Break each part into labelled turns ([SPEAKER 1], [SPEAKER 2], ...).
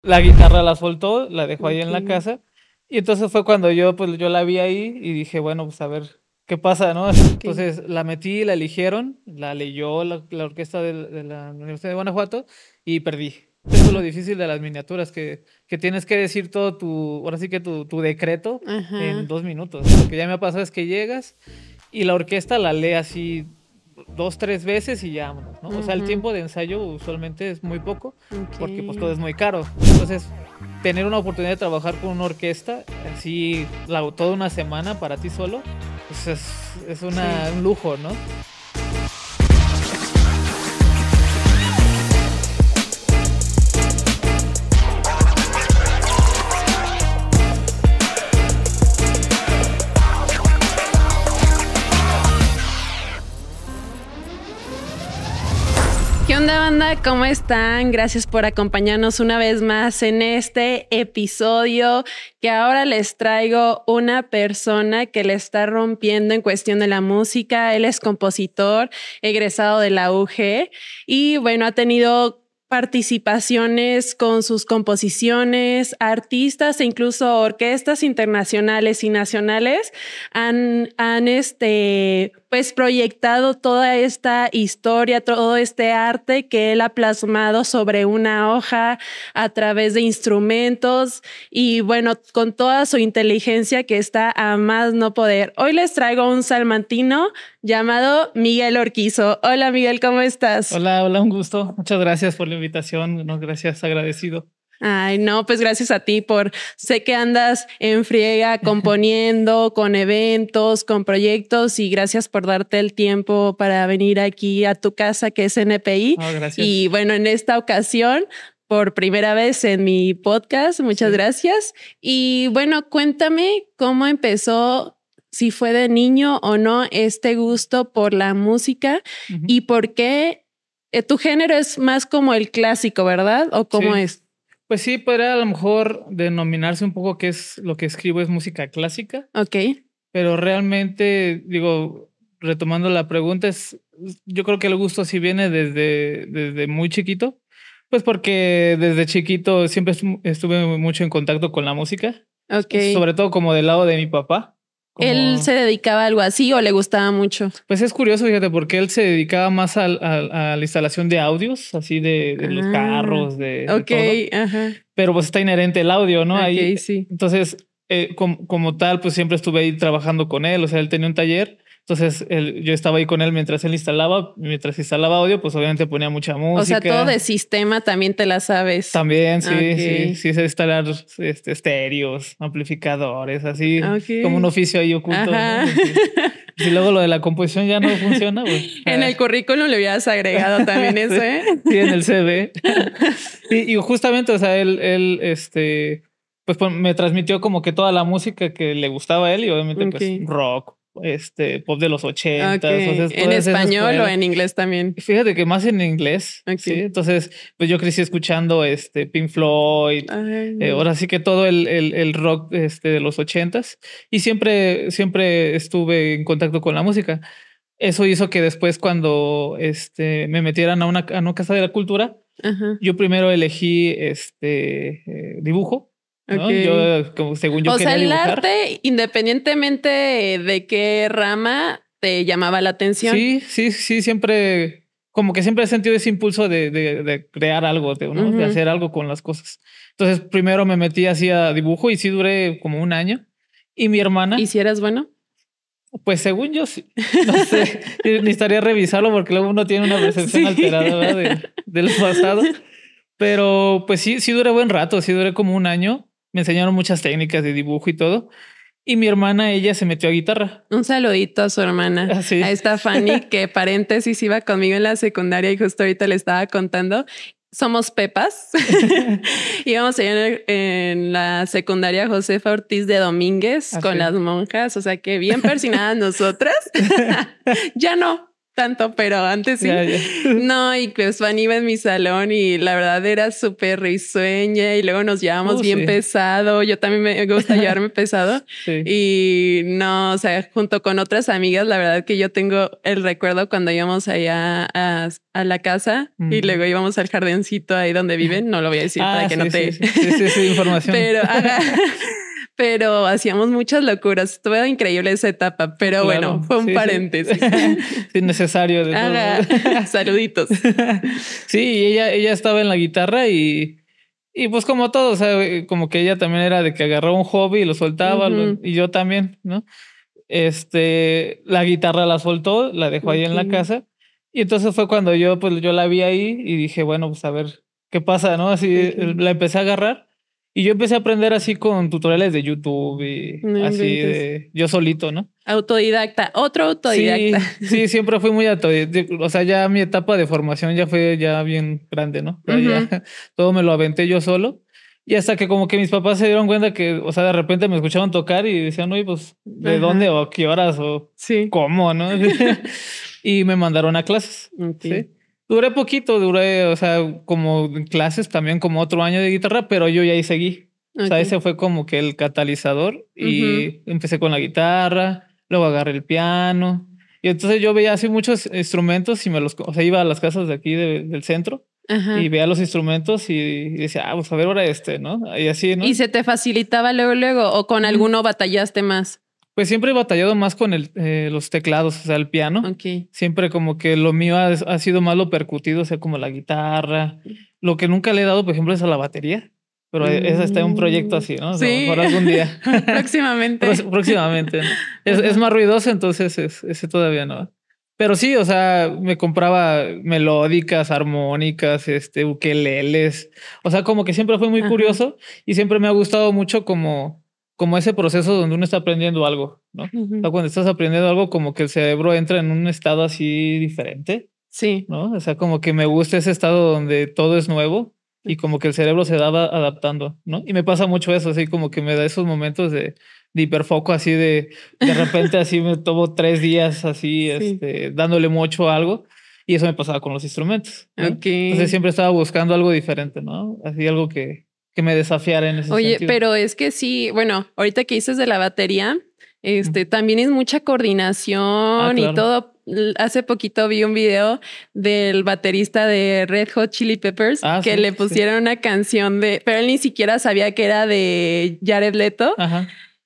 [SPEAKER 1] La guitarra la soltó, la dejó ahí en la
[SPEAKER 2] Okey.
[SPEAKER 1] casa, y entonces fue cuando yo, pues, yo la vi ahí y dije: "Bueno, pues, a ver qué pasa", ¿no?
[SPEAKER 2] Okey.
[SPEAKER 1] Entonces, la metí, la eligieron, la leyó la orquesta de la Universidad de Guanajuato y perdí. Eso es lo difícil de las miniaturas, que tienes que decir todo tu ahora sí que tu decreto en
[SPEAKER 2] Ajá.
[SPEAKER 1] 2 minutos. Lo que ya me ha pasado es que llegas y la orquesta la lee así 2 3 veces y ya vámonos, ¿no? O sea, el
[SPEAKER 2] Ujú.
[SPEAKER 1] tiempo de ensayo usualmente es muy poco, porque, pues, todo
[SPEAKER 2] Okey.
[SPEAKER 1] es muy caro. Entonces, tener una oportunidad de trabajar con una orquesta, así, toda una semana para ti solo, pues, es
[SPEAKER 2] Sí.
[SPEAKER 1] un lujo, ¿no?
[SPEAKER 2] ¿Qué onda, banda? ¿Cómo están? Gracias por acompañarnos una vez más en este episodio, que ahora les traigo una persona que le está rompiendo en cuestión de la música. Él es compositor, egresado de la UG y bueno, ha tenido participaciones con sus composiciones, artistas e incluso orquestas internacionales y nacionales han pues proyectado toda esta historia, todo este arte que él ha plasmado sobre una hoja a través de instrumentos y bueno, con toda su inteligencia que está a más no poder. Hoy les traigo un salmantino llamado Miguel Orquizo. Hola Miguel, ¿cómo estás?
[SPEAKER 1] Hola, hola, un gusto. Muchas gracias por la invitación. No, gracias, agradecido.
[SPEAKER 2] Ay, no, pues gracias a ti sé que andas en friega componiendo, con eventos, con proyectos y gracias por darte el tiempo para venir aquí a tu casa que es NPI.
[SPEAKER 1] No,
[SPEAKER 2] Y
[SPEAKER 1] gracias.
[SPEAKER 2] bueno, en esta ocasión, por primera vez en mi podcast, muchas
[SPEAKER 1] Sí.
[SPEAKER 2] gracias. Y bueno, cuéntame cómo empezó, si fue de niño o no, este gusto por la música
[SPEAKER 1] Ujú.
[SPEAKER 2] y por qué tu género es más como el clásico, ¿verdad? ¿O cómo
[SPEAKER 1] Sí.
[SPEAKER 2] es?
[SPEAKER 1] Pues sí, podría a lo mejor denominarse un poco que es lo que escribo es música clásica.
[SPEAKER 2] Okey.
[SPEAKER 1] Pero realmente, digo, retomando la pregunta, yo creo que el gusto sí viene desde muy chiquito, pues, porque desde chiquito siempre estuve mucho en contacto con la música,
[SPEAKER 2] Okey.
[SPEAKER 1] sobre todo como del lado de mi papá,
[SPEAKER 2] ¿Él se
[SPEAKER 1] como
[SPEAKER 2] dedicaba a algo así o le gustaba mucho?
[SPEAKER 1] pues, es curioso, fíjate, porque él se dedicaba más a la instalación de audios, así de los
[SPEAKER 2] Ah,
[SPEAKER 1] carros, de todo,
[SPEAKER 2] okey, ajá.
[SPEAKER 1] pero, pues, está inherente el audio, ¿no? Ahí,
[SPEAKER 2] Okey, sí.
[SPEAKER 1] entonces, como tal, pues, siempre estuve ahí trabajando con él, o sea, él tenía un taller, entonces, yo estaba ahí con él mientras él instalaba, mientras instalaba audio, pues, obviamente ponía mucha
[SPEAKER 2] O sea, todo de
[SPEAKER 1] música.
[SPEAKER 2] sistema también te la sabes.
[SPEAKER 1] También, sí, sí,
[SPEAKER 2] Okey,
[SPEAKER 1] sí sé instalar, estéreos, amplificadores, así, como un
[SPEAKER 2] okey.
[SPEAKER 1] oficio ahí oculto, ¿no?
[SPEAKER 2] Ajá.
[SPEAKER 1] Así. Si luego lo de la composición ya no funciona, pues,
[SPEAKER 2] En el currículum le hubieras agregado también eso,
[SPEAKER 1] sí,
[SPEAKER 2] ¿eh?
[SPEAKER 1] sí, en el CV. Y justamente, o sea, él, pues, me transmitió como que toda la música que le gustaba a él y obviamente, pues,
[SPEAKER 2] Okey,
[SPEAKER 1] rock, pop de los ochentas, o
[SPEAKER 2] okey.
[SPEAKER 1] sea,
[SPEAKER 2] ¿En
[SPEAKER 1] toda esa
[SPEAKER 2] español o
[SPEAKER 1] escuela.
[SPEAKER 2] en inglés también?
[SPEAKER 1] Fíjate que más en inglés, sí.
[SPEAKER 2] Okey.
[SPEAKER 1] Entonces, pues, yo crecí escuchando, Pink Floyd,
[SPEAKER 2] Ay.
[SPEAKER 1] ahora sí que todo el rock, de los ochentas, y siempre estuve en contacto con la música. Eso hizo que después cuando, me metieran a una casa de la cultura,
[SPEAKER 2] Ajá.
[SPEAKER 1] yo primero elegí, dibujo, ¿no?
[SPEAKER 2] Okey.
[SPEAKER 1] Yo, como según yo
[SPEAKER 2] O sea,
[SPEAKER 1] quería
[SPEAKER 2] el
[SPEAKER 1] dibujar.
[SPEAKER 2] arte, independientemente de qué rama te llamaba la atención.
[SPEAKER 1] Sí, sí, sí, siempre, como que siempre he sentido ese impulso de crear algo, ¿no? De
[SPEAKER 2] Ujú.
[SPEAKER 1] hacer algo con las cosas. Entonces, primero me metí así a dibujo y sí duré como un año. Y mi
[SPEAKER 2] ¿Y
[SPEAKER 1] hermana,
[SPEAKER 2] si eras bueno?
[SPEAKER 1] pues según yo sí, no sé, necesitaría revisarlo porque luego uno tiene una percepción alterada,
[SPEAKER 2] Sí.
[SPEAKER 1] ¿verdad? Del pasado. Pero pues sí, sí duré buen rato, sí duré como un año. Me enseñaron muchas técnicas de dibujo y todo. Y mi hermana, ella se metió a guitarra.
[SPEAKER 2] Un saludito a su hermana,
[SPEAKER 1] Así.
[SPEAKER 2] a esta Fanny, que paréntesis iba conmigo en la secundaria y justo ahorita le estaba contando. Somos Pepas. Íbamos a ir en la secundaria Josefa Ortiz de Domínguez con
[SPEAKER 1] Así.
[SPEAKER 2] las monjas, o sea que bien persinadas nosotras. Ya no, tanto, pero antes sí.
[SPEAKER 1] Ya.
[SPEAKER 2] No, y pues Juan iba en mi salón y la verdad era súper risueña y luego nos llevábamos bien pesado. Yo también me gusta llevarme pesado.
[SPEAKER 1] Sí.
[SPEAKER 2] Y no, o sea, junto con otras amigas, la verdad que yo tengo el recuerdo cuando íbamos allá a la casa y luego íbamos al jardincito ahí donde viven. No lo voy a decir para que no te...
[SPEAKER 1] Sí, información.
[SPEAKER 2] Pero hacíamos muchas locuras. Estuvo increíble esa etapa, pero bueno, fue un paréntesis.
[SPEAKER 1] Sí, necesario de todo.
[SPEAKER 2] Saluditos.
[SPEAKER 1] Sí, ella estaba en la guitarra y pues como todo, o sea, como que ella también era de que agarraba un hobby y lo soltaba y yo también, ¿no? La guitarra la soltó, la dejó ahí en la casa y entonces fue cuando yo la vi ahí y dije, bueno, pues a ver qué pasa, ¿no? Así la empecé a agarrar. Y yo empecé a aprender así con tutoriales de YouTube y así de yo solito, ¿no?
[SPEAKER 2] Autodidacta, otro autodidacta.
[SPEAKER 1] Sí, siempre fui muy autodidacta. O sea, ya mi etapa de formación ya fue ya bien grande, ¿no? O sea, ya todo me lo aventé yo solo. Y hasta que como que mis papás se dieron cuenta que, o sea, de repente me escuchaban tocar y decían, oye, pues, ¿de dónde o a qué horas o cómo, no? Y me mandaron a clases. Sí. Duré poquito, o sea, como en clases también como otro año de guitarra, pero yo ya ahí seguí. O sea, ese fue como que el catalizador y empecé con la guitarra, luego agarré el piano y entonces yo veía así muchos instrumentos y o sea, iba a las casas de aquí del centro y veía los instrumentos y decía, pues a ver ahora ¿no? Y así, ¿no?
[SPEAKER 2] ¿Y se te facilitaba luego o con alguno batallaste más?
[SPEAKER 1] Pues siempre he batallado más con los teclados, o sea, el piano. Siempre como que lo mío ha sido más lo percutido, o sea, como la guitarra. Lo que nunca le he dado, por ejemplo, es a la batería. Pero esa está en un proyecto así, ¿no?
[SPEAKER 2] Sí.
[SPEAKER 1] Por algún día.
[SPEAKER 2] Próximamente.
[SPEAKER 1] Próximamente, ¿no? Es más ruidoso, entonces ese todavía no. Pero sí, o sea, me compraba melódicas, armónicas, ukeleles. O sea, como que siempre fue muy curioso y siempre me ha gustado mucho como ese proceso donde uno está aprendiendo algo, ¿no? O sea, cuando estás aprendiendo algo, como que el cerebro entra en un estado así diferente.
[SPEAKER 2] Sí.
[SPEAKER 1] ¿No? O sea, como que me gusta ese estado donde todo es nuevo y como que el cerebro se daba adaptando, ¿no? Y me pasa mucho eso, así como que me da esos momentos de hiperfoco, así de repente así me tomo 3 días así, dándole mucho a algo. Y eso me pasaba con los instrumentos, ¿no? Entonces siempre estaba buscando algo diferente, ¿no? Así algo que me desafiara en ese sentido.
[SPEAKER 2] Oye, pero es que sí, bueno, ahorita que dices de la batería, también es mucha coordinación y todo. Hace poquito vi un video del baterista de Red Hot Chili Peppers que le pusieron una canción pero él ni siquiera sabía que era de Jared Leto.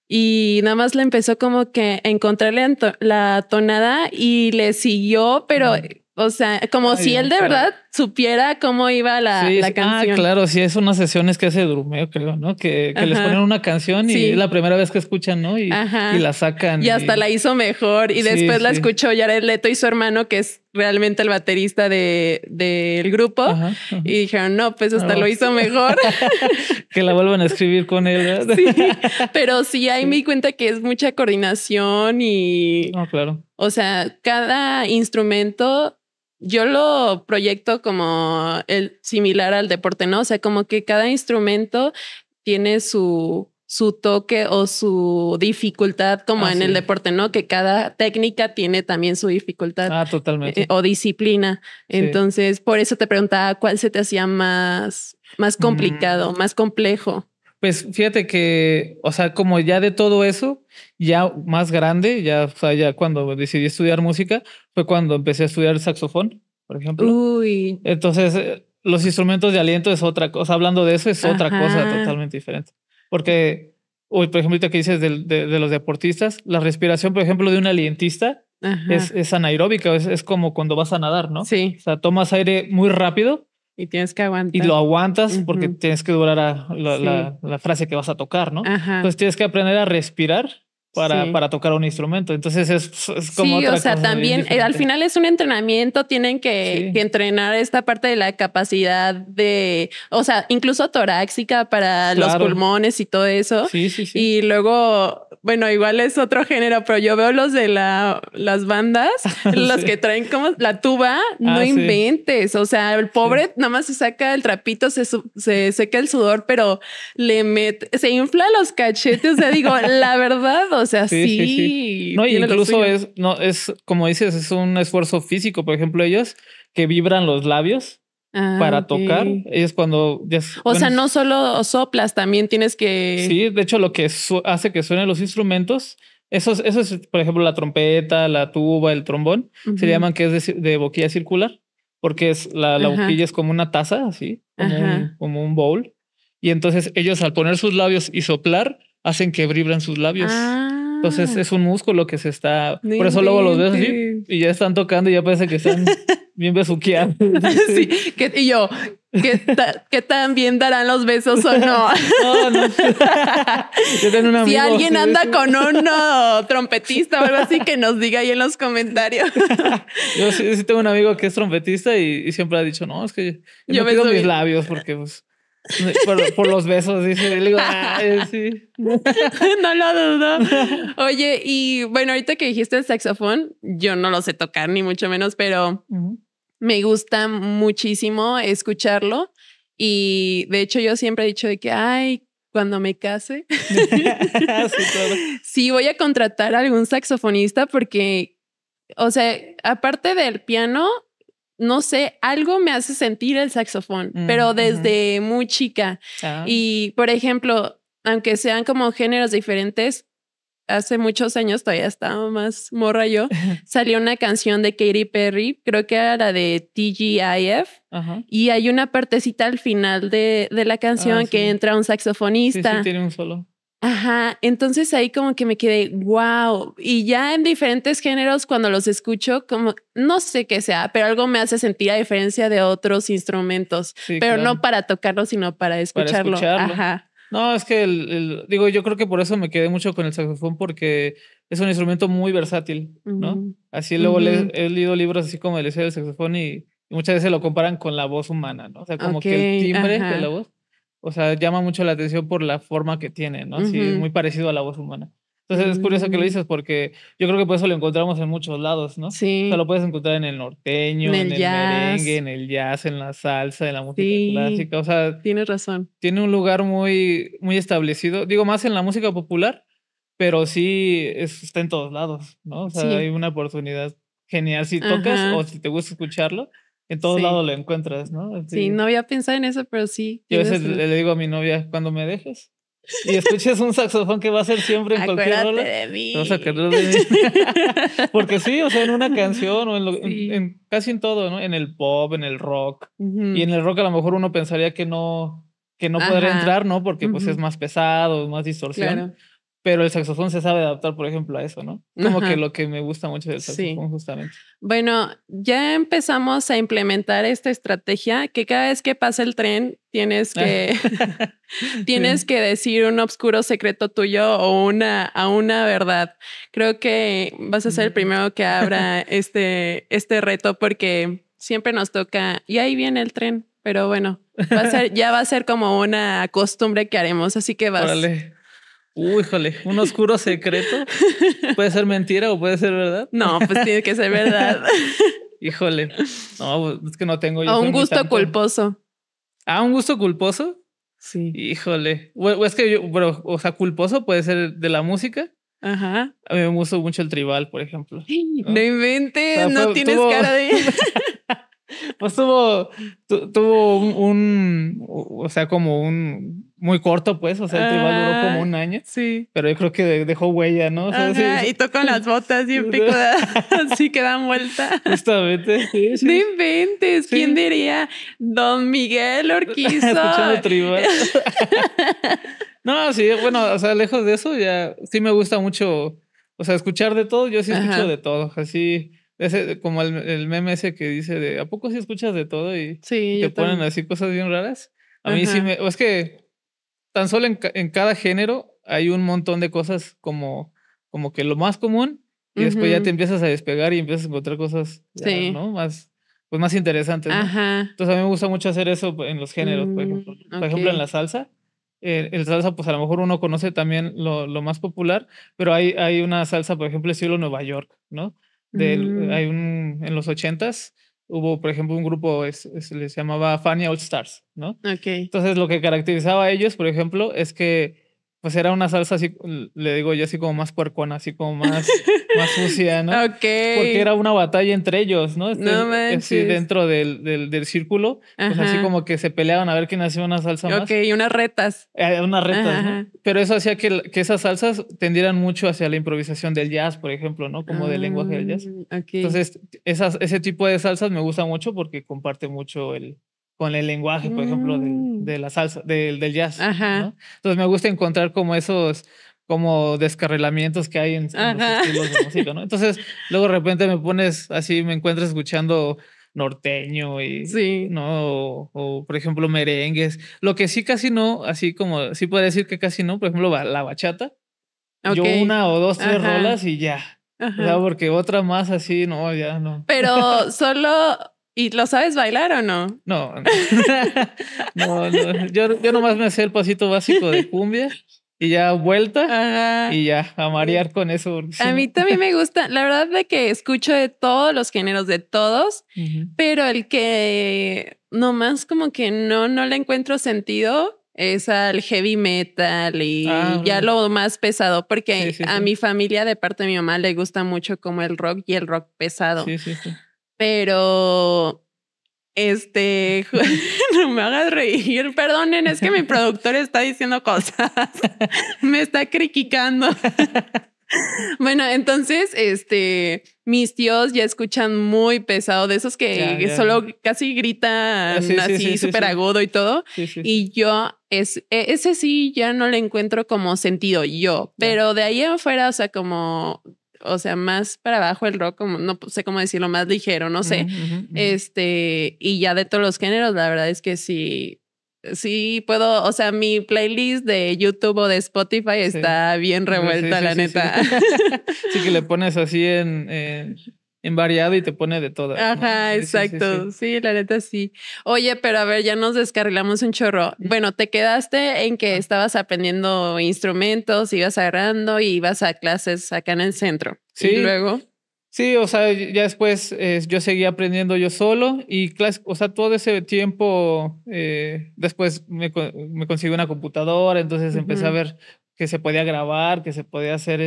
[SPEAKER 2] Y nada más le empezó como que a encontrarle la tonada y le siguió, pero o sea, como si él de verdad supiera cómo iba la canción.
[SPEAKER 1] Claro, sí, es unas sesiones que hace Drumeo, creo, ¿no? Que les ponen una canción y es la primera vez que escuchan, ¿no? Y la sacan.
[SPEAKER 2] Y hasta la hizo mejor. Y después la escuchó Jared Leto y su hermano, que es realmente el baterista del grupo. Y dijeron, no, pues hasta lo hizo mejor.
[SPEAKER 1] Que la vuelvan a escribir con él, ¿verdad?
[SPEAKER 2] Sí, pero sí, ahí me di cuenta que es mucha coordinación y...
[SPEAKER 1] No, claro.
[SPEAKER 2] O sea, cada instrumento... Yo lo proyecto como el similar al deporte, ¿no? O sea, como que cada instrumento tiene su toque o su dificultad, como en el deporte, ¿no? Que cada técnica tiene también su dificultad.
[SPEAKER 1] Totalmente.
[SPEAKER 2] O disciplina. Entonces, por eso te preguntaba cuál se te hacía más complicado, más complejo.
[SPEAKER 1] Pues fíjate que, o sea, como ya de todo eso, ya más grande, ya cuando decidí estudiar música, fue cuando empecé a estudiar saxofón, por ejemplo.
[SPEAKER 2] Uy.
[SPEAKER 1] Entonces, los instrumentos de aliento es otra cosa. Hablando de eso, es otra cosa totalmente diferente. Porque, por ejemplo, ahorita que dices de los deportistas, la respiración, por ejemplo, de un alientista es anaeróbica, es como cuando vas a nadar, ¿no?
[SPEAKER 2] Sí.
[SPEAKER 1] O sea, tomas aire muy rápido.
[SPEAKER 2] Y tienes que aguantar.
[SPEAKER 1] Y lo aguantas porque tienes que durar la frase que vas a tocar, ¿no? Entonces tienes que aprender a respirar para tocar un instrumento. Entonces es como otra cosa.
[SPEAKER 2] Sí, o sea, también al final es un entrenamiento. Tienen que entrenar esta parte de la capacidad de, o sea, incluso torácica para los pulmones y todo eso.
[SPEAKER 1] Sí.
[SPEAKER 2] Y luego bueno, igual es otro género, pero yo veo los de las bandas, los
[SPEAKER 1] Sí.
[SPEAKER 2] que traen como la tuba, no
[SPEAKER 1] Sí.
[SPEAKER 2] inventes. O sea, el pobre nada más se saca el trapito, se seca el sudor, pero se infla los cachetes. O sea, digo, la verdad, o sea, sí.
[SPEAKER 1] No, y
[SPEAKER 2] tiene lo
[SPEAKER 1] incluso
[SPEAKER 2] suyo.
[SPEAKER 1] es como dices, es un esfuerzo físico. Por ejemplo, ellos que vibran los labios para
[SPEAKER 2] Ok.
[SPEAKER 1] tocar, ellos cuando
[SPEAKER 2] O sea, no solo soplas, también tienes que.
[SPEAKER 1] sí, de hecho, lo que hace que suenen los instrumentos, eso es, por ejemplo, la trompeta, la tuba, el trombón, se
[SPEAKER 2] Ujú.
[SPEAKER 1] llaman que es de boquilla circular, porque es la
[SPEAKER 2] Ajá.
[SPEAKER 1] boquilla es como una taza, así,
[SPEAKER 2] Ajá.
[SPEAKER 1] como un bowl. Y entonces ellos al poner sus labios y soplar, hacen que vibren sus labios. Entonces
[SPEAKER 2] Ah,
[SPEAKER 1] es un músculo que se está.
[SPEAKER 2] no
[SPEAKER 1] Por eso luego los ves así
[SPEAKER 2] inventes.
[SPEAKER 1] y ya están tocando y ya parece que están bien besuqueados.
[SPEAKER 2] Sí, y yo, ¿qué tan bien darán los besos o no?
[SPEAKER 1] No, no. Yo tengo un amigo.
[SPEAKER 2] Si alguien
[SPEAKER 1] sí,
[SPEAKER 2] anda
[SPEAKER 1] sí.
[SPEAKER 2] con un trompetista o algo así, que nos diga ahí en los comentarios.
[SPEAKER 1] Yo sí tengo un amigo que es trompetista y siempre ha dicho, no, es que yo
[SPEAKER 2] Yo
[SPEAKER 1] me cuido
[SPEAKER 2] beso
[SPEAKER 1] mis
[SPEAKER 2] bien.
[SPEAKER 1] labios porque pues por los besos, dice. Y le digo, ay, sí.
[SPEAKER 2] No lo dudo. Oye, y bueno, ahorita que dijiste el saxofón, yo no lo sé tocar, ni mucho menos, pero
[SPEAKER 1] Ujú.
[SPEAKER 2] me gusta muchísimo escucharlo. Y de hecho, yo siempre he dicho de que, ay, cuando me case,
[SPEAKER 1] Sí, claro.
[SPEAKER 2] sí voy a contratar a algún saxofonista porque, o sea, aparte del piano, no sé, algo me hace sentir el saxofón, pero
[SPEAKER 1] Ujú.
[SPEAKER 2] desde muy chica.
[SPEAKER 1] Ah,
[SPEAKER 2] Y, por ejemplo, aunque sean como géneros diferentes, hace muchos años, todavía estaba más morra yo, salió una canción de Katy Perry, creo que era la de TGIF,
[SPEAKER 1] ajá.
[SPEAKER 2] y hay una partecita al final de la canción que
[SPEAKER 1] Sí.
[SPEAKER 2] entra un
[SPEAKER 1] Sí,
[SPEAKER 2] saxofonista.
[SPEAKER 1] tiene un solo.
[SPEAKER 2] Ajá, entonces ahí como que me quedé, wow, y ya en diferentes géneros cuando los escucho, como no sé qué sea, pero algo me hace sentir a diferencia de otros instrumentos,
[SPEAKER 1] Sí,
[SPEAKER 2] pero
[SPEAKER 1] claro.
[SPEAKER 2] no para tocarlo, sino para
[SPEAKER 1] Para
[SPEAKER 2] escucharlo.
[SPEAKER 1] escucharlo.
[SPEAKER 2] Ajá.
[SPEAKER 1] No, es que digo, yo creo que por eso me quedé mucho con el saxofón porque es un instrumento muy versátil, ¿no?
[SPEAKER 2] Ujú.
[SPEAKER 1] Así luego
[SPEAKER 2] Ujú.
[SPEAKER 1] he leído libros así como el del saxofón y muchas veces lo comparan con la voz humana, ¿no? O sea, como
[SPEAKER 2] Ok,
[SPEAKER 1] que el timbre de la
[SPEAKER 2] ajá.
[SPEAKER 1] voz, o sea, llama mucho la atención por la forma que tiene, ¿no? Así,
[SPEAKER 2] Ujú.
[SPEAKER 1] muy parecido a la voz humana. Entonces es curioso que lo
[SPEAKER 2] Mm,
[SPEAKER 1] dices porque yo creo que por eso lo encontramos en muchos lados, ¿no? O sea,
[SPEAKER 2] sí,
[SPEAKER 1] lo puedes encontrar en el
[SPEAKER 2] en
[SPEAKER 1] norteño, en
[SPEAKER 2] el
[SPEAKER 1] el merengue,
[SPEAKER 2] jazz.
[SPEAKER 1] en el jazz, en la salsa, en la música
[SPEAKER 2] Sí,
[SPEAKER 1] clásica, o sea,
[SPEAKER 2] tienes razón.
[SPEAKER 1] tiene un lugar muy, muy establecido. Digo, más en la música popular, pero sí está en todos lados, ¿no? O sea, hay
[SPEAKER 2] Sí,
[SPEAKER 1] una oportunidad genial. Si tocas o
[SPEAKER 2] ajá,
[SPEAKER 1] si te gusta escucharlo, en todos lados
[SPEAKER 2] sí.
[SPEAKER 1] lo encuentras, ¿no?
[SPEAKER 2] Sí,
[SPEAKER 1] Así.
[SPEAKER 2] no había pensado en eso, pero sí,
[SPEAKER 1] Yo a
[SPEAKER 2] tienes
[SPEAKER 1] veces
[SPEAKER 2] razón.
[SPEAKER 1] le digo a mi novia, cuando me dejes y escuches un saxofón que va a ser siempre en cualquier
[SPEAKER 2] Acuérdate
[SPEAKER 1] rola,
[SPEAKER 2] de
[SPEAKER 1] te vas a
[SPEAKER 2] mí.
[SPEAKER 1] acordar de mí. Porque sí, o sea, en una canción o
[SPEAKER 2] Sí.
[SPEAKER 1] en casi en todo, ¿no? En el pop, en el rock. Y
[SPEAKER 2] Ujú.
[SPEAKER 1] en el rock a lo mejor uno pensaría que no podría
[SPEAKER 2] Ajá.
[SPEAKER 1] entrar, ¿no? Porque pues es
[SPEAKER 2] Ujú.
[SPEAKER 1] más pesado, más distorsión.
[SPEAKER 2] Claro.
[SPEAKER 1] Pero el saxofón se sabe adaptar, por ejemplo, a eso, ¿no? Como que
[SPEAKER 2] Ajá.
[SPEAKER 1] lo que me gusta mucho del
[SPEAKER 2] Sí.
[SPEAKER 1] saxofón, justamente.
[SPEAKER 2] Bueno, ya empezamos a implementar esta estrategia que cada vez que pasa el tren tienes que tienes
[SPEAKER 1] Sí.
[SPEAKER 2] que decir un obscuro secreto tuyo o a una verdad. Creo que vas a ser el
[SPEAKER 1] Mm.
[SPEAKER 2] primero que abra este reto porque siempre nos toca y ahí viene el tren, pero bueno, ya va a ser como una costumbre que haremos, así que vas.
[SPEAKER 1] Órale. Uy, híjole, un oscuro secreto. Puede ser mentira o puede ser verdad.
[SPEAKER 2] No, pues tiene que ser verdad.
[SPEAKER 1] Híjole. No, pues, es que no tengo, yo
[SPEAKER 2] O
[SPEAKER 1] soy
[SPEAKER 2] un
[SPEAKER 1] muy
[SPEAKER 2] gusto
[SPEAKER 1] santo.
[SPEAKER 2] culposo.
[SPEAKER 1] Ah, un gusto culposo.
[SPEAKER 2] Sí.
[SPEAKER 1] Híjole. O es que yo, pero, o sea, culposo puede ser de la música.
[SPEAKER 2] Aja.
[SPEAKER 1] A mí me gusta mucho el tribal, por ejemplo,
[SPEAKER 2] No
[SPEAKER 1] ¿no? O
[SPEAKER 2] inventes,
[SPEAKER 1] sea,
[SPEAKER 2] no tienes cara de.
[SPEAKER 1] pues tuvo o sea, como un muy corto, pues, o sea, el tribal duró como
[SPEAKER 2] Ah,
[SPEAKER 1] un año,
[SPEAKER 2] sí.
[SPEAKER 1] pero yo creo que dejó huella, ¿no? O sea, sí,
[SPEAKER 2] Ajá, y tú con las botas bien picudas, así que dan vuelta.
[SPEAKER 1] justamente, sí,
[SPEAKER 2] No
[SPEAKER 1] sí,
[SPEAKER 2] inventes, ¿quién
[SPEAKER 1] sí,
[SPEAKER 2] diría? Don Miguel Orquizo.
[SPEAKER 1] escuchando tribal. No, sí, bueno, o sea, lejos de eso, ya sí me gusta mucho, o sea, escuchar de todo, yo sí escucho
[SPEAKER 2] Ajá,
[SPEAKER 1] de todo, así, como el meme ese que dice de, ¿a poco sí escuchas de todo? Y
[SPEAKER 2] sí,
[SPEAKER 1] te
[SPEAKER 2] yo
[SPEAKER 1] ponen
[SPEAKER 2] también.
[SPEAKER 1] así cosas bien raras. A mí sí
[SPEAKER 2] Ajá,
[SPEAKER 1] o es que tan solo en cada género hay un montón de cosas como que lo más común y después ya te
[SPEAKER 2] ujú,
[SPEAKER 1] empiezas a despegar y empiezas a encontrar cosas ya,
[SPEAKER 2] sí,
[SPEAKER 1] ¿no? Más, pues más interesantes, ¿no?
[SPEAKER 2] ajá,
[SPEAKER 1] Entonces a mí me gusta mucho hacer eso en los géneros, por ejemplo. Por ejemplo, en
[SPEAKER 2] okey.
[SPEAKER 1] la salsa, el salsa, pues a lo mejor uno conoce también lo más popular, pero hay una salsa, por ejemplo, estilo Nueva York, ¿no?
[SPEAKER 2] Mm,
[SPEAKER 1] En los 80s hubo, por ejemplo, un grupo, se les llamaba Fania All Stars, ¿no?
[SPEAKER 2] ok.
[SPEAKER 1] Entonces lo que caracterizaba a ellos, por ejemplo, es que pues era una salsa así, le digo yo, así como más puercona, así como más sucia, ¿no?
[SPEAKER 2] Ok.
[SPEAKER 1] Porque era una batalla entre ellos, ¿no?
[SPEAKER 2] No
[SPEAKER 1] Así
[SPEAKER 2] manches.
[SPEAKER 1] dentro del círculo, pues así
[SPEAKER 2] Ajá.
[SPEAKER 1] como que se peleaban a ver quién hacía una salsa
[SPEAKER 2] Ok,
[SPEAKER 1] más.
[SPEAKER 2] unas retas.
[SPEAKER 1] Unas
[SPEAKER 2] Ajá,
[SPEAKER 1] retas, ¿no?
[SPEAKER 2] ajá.
[SPEAKER 1] Pero eso hacía que esas salsas tendieran mucho hacia la improvisación del jazz, por ejemplo, ¿no? Como del lenguaje del jazz.
[SPEAKER 2] Ok.
[SPEAKER 1] Entonces, ese tipo de salsas me gusta mucho porque comparte mucho con el lenguaje, por ejemplo,
[SPEAKER 2] Mm,
[SPEAKER 1] de la salsa, del jazz,
[SPEAKER 2] ajá,
[SPEAKER 1] ¿no? Entonces me gusta encontrar como esos como descarrilamientos que hay en los
[SPEAKER 2] ajá.
[SPEAKER 1] estilos de música, ¿no? Entonces, luego de repente me pones así, me encuentras escuchando norteño y,
[SPEAKER 2] Sí.
[SPEAKER 1] ¿no? Por ejemplo, merengues. Lo que sí casi no, así como, sí puedo decir que casi no, por ejemplo, la bachata.
[SPEAKER 2] Ok.
[SPEAKER 1] Yo una o dos, tres
[SPEAKER 2] Ajá,
[SPEAKER 1] rolas y ya. O sea,
[SPEAKER 2] ajá.
[SPEAKER 1] porque otra más así, no, ya no.
[SPEAKER 2] Pero solo, ¿y lo sabes bailar o no?
[SPEAKER 1] No, no. No, no. Yo nomás me sé el pasito básico de cumbia y ya vuelta
[SPEAKER 2] Ajá.
[SPEAKER 1] y ya a marear con eso, porque si
[SPEAKER 2] A mí
[SPEAKER 1] no.
[SPEAKER 2] también me gusta, la verdad de que escucho de todos los géneros, de todos,
[SPEAKER 1] Ujú.
[SPEAKER 2] pero el que nomás como que no le encuentro sentido es al heavy metal
[SPEAKER 1] Ah,
[SPEAKER 2] y ya
[SPEAKER 1] órale.
[SPEAKER 2] lo más pesado,
[SPEAKER 1] Sí,
[SPEAKER 2] porque
[SPEAKER 1] sí,
[SPEAKER 2] a
[SPEAKER 1] sí.
[SPEAKER 2] mi familia de parte de mi mamá le gusta mucho como el rock y el rock pesado,
[SPEAKER 1] Sí, sí, sí.
[SPEAKER 2] pero no me hagas reír, perdonen, es que mi productor está diciendo cosas, me está criticando. Bueno, entonces, mis tíos ya escuchan muy pesado, de esos
[SPEAKER 1] Ya,
[SPEAKER 2] que
[SPEAKER 1] ya, ya.
[SPEAKER 2] solo casi gritan
[SPEAKER 1] Sí, sí, sí,
[SPEAKER 2] así
[SPEAKER 1] sí,
[SPEAKER 2] súper
[SPEAKER 1] sí.
[SPEAKER 2] agudo y todo.
[SPEAKER 1] Sí, sí, sí.
[SPEAKER 2] Y yo, ese sí ya no le encuentro como sentido yo,
[SPEAKER 1] Ya.
[SPEAKER 2] pero de ahí en fuera, o sea, como, o sea, más para abajo el rock, como, no sé cómo decirlo, más ligero, no sé.
[SPEAKER 1] Ujú, ujú, ujú.
[SPEAKER 2] Y ya de todos los géneros, la verdad es que sí. Sí, puedo, o sea, mi playlist de YouTube o de Spotify
[SPEAKER 1] Sí.
[SPEAKER 2] está bien
[SPEAKER 1] Sí,
[SPEAKER 2] revuelta,
[SPEAKER 1] sí,
[SPEAKER 2] la
[SPEAKER 1] sí, sí.
[SPEAKER 2] neta.
[SPEAKER 1] Sí, que le pones así en variado y te pone de todas, ¿no?
[SPEAKER 2] Ajá,
[SPEAKER 1] Sí, sí, sí, sí.
[SPEAKER 2] exacto. Sí, la neta sí. Oye, pero a ver, ya nos descarrilamos un chorro.
[SPEAKER 1] Mm,
[SPEAKER 2] Bueno, te quedaste en que
[SPEAKER 1] ah,
[SPEAKER 2] estabas aprendiendo instrumentos, ibas agarrando y ibas a clases acá en el centro. Y
[SPEAKER 1] sí,
[SPEAKER 2] luego,
[SPEAKER 1] sí, o sea, ya después yo seguí aprendiendo yo solo y o sea, todo ese tiempo después me conseguí una computadora, entonces empecé a
[SPEAKER 2] ujú,
[SPEAKER 1] ver que se podía grabar, que se podía hacer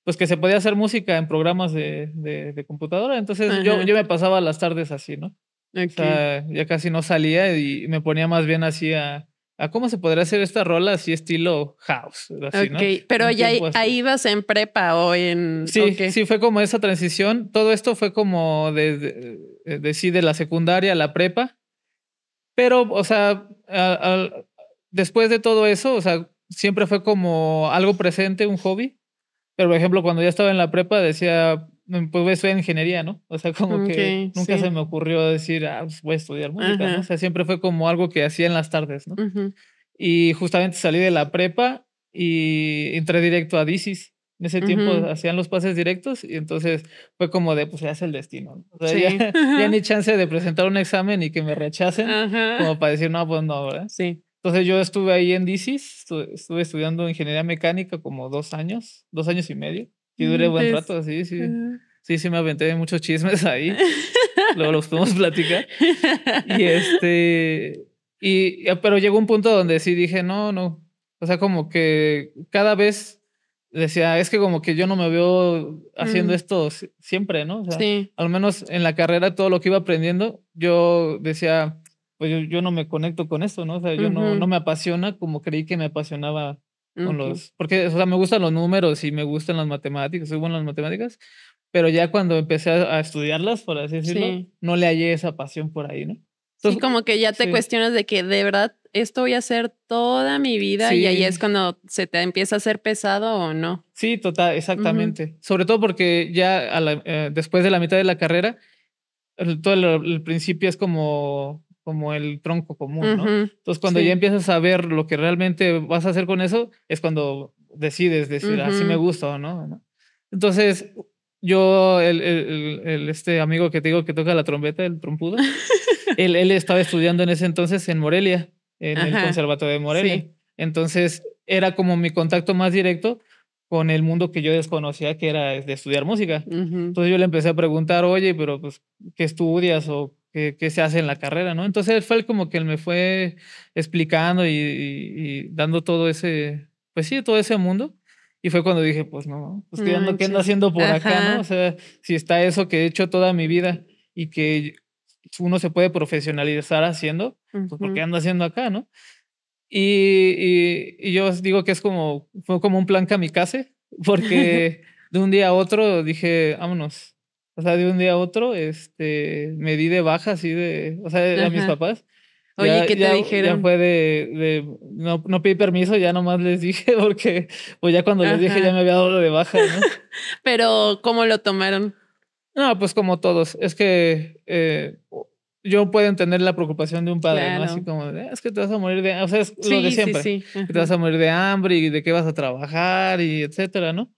[SPEAKER 1] pues que se podía hacer música en programas de computadora, entonces
[SPEAKER 2] ajá,
[SPEAKER 1] yo me pasaba las tardes así, ¿no? O
[SPEAKER 2] ok,
[SPEAKER 1] sea, ya casi no salía y me ponía más bien así a cómo se podría hacer esta rola así estilo house, así, ¿no?
[SPEAKER 2] ok. Pero
[SPEAKER 1] Un
[SPEAKER 2] ya
[SPEAKER 1] tiempo así.
[SPEAKER 2] ahí ibas en prepa o en, ¿o
[SPEAKER 1] Sí,
[SPEAKER 2] qué?
[SPEAKER 1] sí, fue como esa transición. Todo esto fue como sí, de la secundaria a la prepa. Pero, o sea, después de todo eso, o sea, siempre fue como algo presente, un hobby. Pero, por ejemplo, cuando ya estaba en la prepa, decía, pues voy a estudiar ingeniería, ¿no? O sea, como que
[SPEAKER 2] Ok,
[SPEAKER 1] nunca se
[SPEAKER 2] sí,
[SPEAKER 1] me ocurrió decir, pues voy a estudiar música, ¿no? O
[SPEAKER 2] ajá,
[SPEAKER 1] sea, siempre fue como algo que hacía en las tardes, ¿no?
[SPEAKER 2] ujú,
[SPEAKER 1] Y justamente salí de la prepa y entré directo a DISIS. En ese tiempo
[SPEAKER 2] ujú,
[SPEAKER 1] hacían los pases directos y entonces fue como de, pues ya es el destino, ¿no? O sea, ya,
[SPEAKER 2] sí,
[SPEAKER 1] ya
[SPEAKER 2] ajá,
[SPEAKER 1] ni chance de presentar un examen y que me rechacen,
[SPEAKER 2] ajá,
[SPEAKER 1] como para decir, no, pues no, ¿verdad?
[SPEAKER 2] sí.
[SPEAKER 1] Entonces yo estuve ahí en DISIS, estuve estudiando ingeniería mecánica como 2 años y medio. Y
[SPEAKER 2] No
[SPEAKER 1] duré buen rato,
[SPEAKER 2] inventes.
[SPEAKER 1] así, sí.
[SPEAKER 2] Ajá.
[SPEAKER 1] Sí, sí, me aventé muchos chismes ahí. Luego los podemos platicar. Y pero llegó un punto donde sí dije, no, no. O sea, como que cada vez decía, es que como que yo no me veo haciendo
[SPEAKER 2] Mm,
[SPEAKER 1] esto siempre, ¿no? O sea,
[SPEAKER 2] sí.
[SPEAKER 1] al menos en la carrera, todo lo que iba aprendiendo, yo decía, pues yo no me conecto con esto, ¿no? O sea, yo no
[SPEAKER 2] Ujú,
[SPEAKER 1] me apasiona como creí que me apasionaba
[SPEAKER 2] ok.
[SPEAKER 1] porque, o sea, me gustan los números y me gustan las matemáticas, soy bueno en las matemáticas, pero ya cuando empecé a estudiarlas, por así decirlo,
[SPEAKER 2] Sí.
[SPEAKER 1] no le hallé esa pasión por ahí, ¿no?
[SPEAKER 2] Sí,
[SPEAKER 1] Entonces,
[SPEAKER 2] como que ya te
[SPEAKER 1] sí,
[SPEAKER 2] cuestionas de que de verdad esto voy a hacer toda mi vida y ahí es
[SPEAKER 1] sí,
[SPEAKER 2] cuando se te empieza a hacer pesado o no.
[SPEAKER 1] sí, total,
[SPEAKER 2] Ujú,
[SPEAKER 1] exactamente. Sobre todo porque ya después de la mitad de la carrera, todo el principio es como el tronco común, ¿no?
[SPEAKER 2] ujú,
[SPEAKER 1] Entonces, cuando ya
[SPEAKER 2] sí.
[SPEAKER 1] empiezas a ver lo que realmente vas a hacer con eso, es cuando decides decir, ah, sí me
[SPEAKER 2] Ujú,
[SPEAKER 1] gusta o no, ¿no? Entonces, yo, este amigo que te digo que toca la trompeta, el trompudo, él estaba estudiando en ese entonces en Morelia, en el
[SPEAKER 2] ajá.
[SPEAKER 1] Conservatorio de Morelia.
[SPEAKER 2] Sí.
[SPEAKER 1] Entonces era como mi contacto más directo con el mundo que yo desconocía, que era de estudiar música. Entonces yo le empecé a preguntar, oye, pero pues, ¿qué estudias o qué se hace en la carrera, no? Entonces fue como que él me fue explicando y dando todo ese, pues sí, todo ese mundo. Y fue cuando dije, pues no, pues qué ando haciendo por acá, ¿no? O sea, si está eso que he hecho toda mi vida y que uno se puede profesionalizar haciendo, pues ¿por qué ando haciendo acá, no? Y yo digo que fue como un plan kamikaze, porque de un día a otro dije, vámonos. O sea, de un día a otro, me di de baja así o sea, a mis papás.
[SPEAKER 2] Oye, ¿qué te dijeron?
[SPEAKER 1] Ya fue no pedí permiso, ya nomás les dije, porque pues ya cuando les dije ya me había dado de baja, ¿no?
[SPEAKER 2] Pero, ¿cómo lo tomaron?
[SPEAKER 1] No, pues como todos. Es que yo puedo entender la preocupación de un padre, ¿no? Así como, es que te vas a morir de... O sea, es lo de siempre.
[SPEAKER 2] Sí.
[SPEAKER 1] Que te vas a morir de hambre y de qué vas a trabajar y etcétera, ¿no?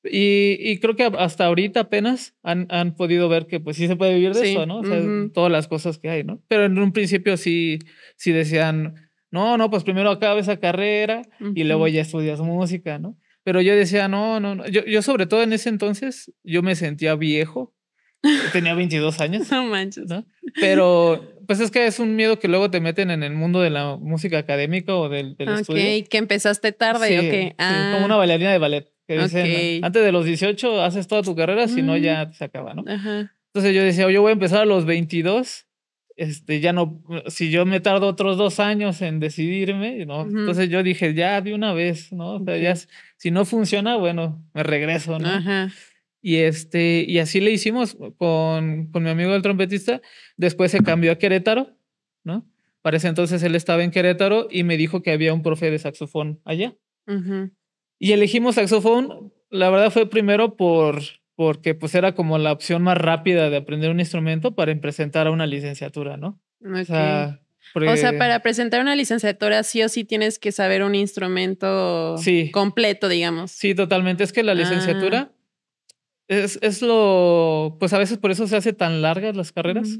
[SPEAKER 1] Y creo que hasta ahorita apenas han podido ver que pues sí se puede vivir de eso, ¿no? O sea, todas las cosas que hay, ¿no? Pero en un principio sí decían, no, pues primero acaba esa carrera y luego ya estudias música, ¿no? Pero yo decía, no. Yo sobre todo en ese entonces, yo me sentía viejo. Tenía 22 años.
[SPEAKER 2] No manches.
[SPEAKER 1] ¿No? Pero pues es que es un miedo que luego te meten en el mundo de la música académica o del estudio.
[SPEAKER 2] Ok, que empezaste tarde,
[SPEAKER 1] sí,
[SPEAKER 2] ok.
[SPEAKER 1] Sí, como una bailarina de ballet. Que dicen, antes de los 18 haces toda tu carrera, si no ya se acaba, ¿no? Entonces yo decía, yo voy a empezar a los 22, ya no, si yo me tardo otros 2 años en decidirme, ¿no? Entonces yo dije, ya de una vez, ¿no? O sea, ya, si no funciona, bueno, me regreso, ¿no? Y así le hicimos con mi amigo el trompetista. Después se cambió a Querétaro, ¿no? Para ese entonces él estaba en Querétaro y me dijo que había un profe de saxofón allá. Y elegimos saxofón, la verdad fue primero porque pues era como la opción más rápida de aprender un instrumento para presentar a una licenciatura, ¿no?
[SPEAKER 2] O sea, para presentar una licenciatura sí o sí tienes que saber un instrumento completo, digamos.
[SPEAKER 1] Sí, totalmente. Es que la licenciatura es pues a veces por eso se hace tan largas las carreras,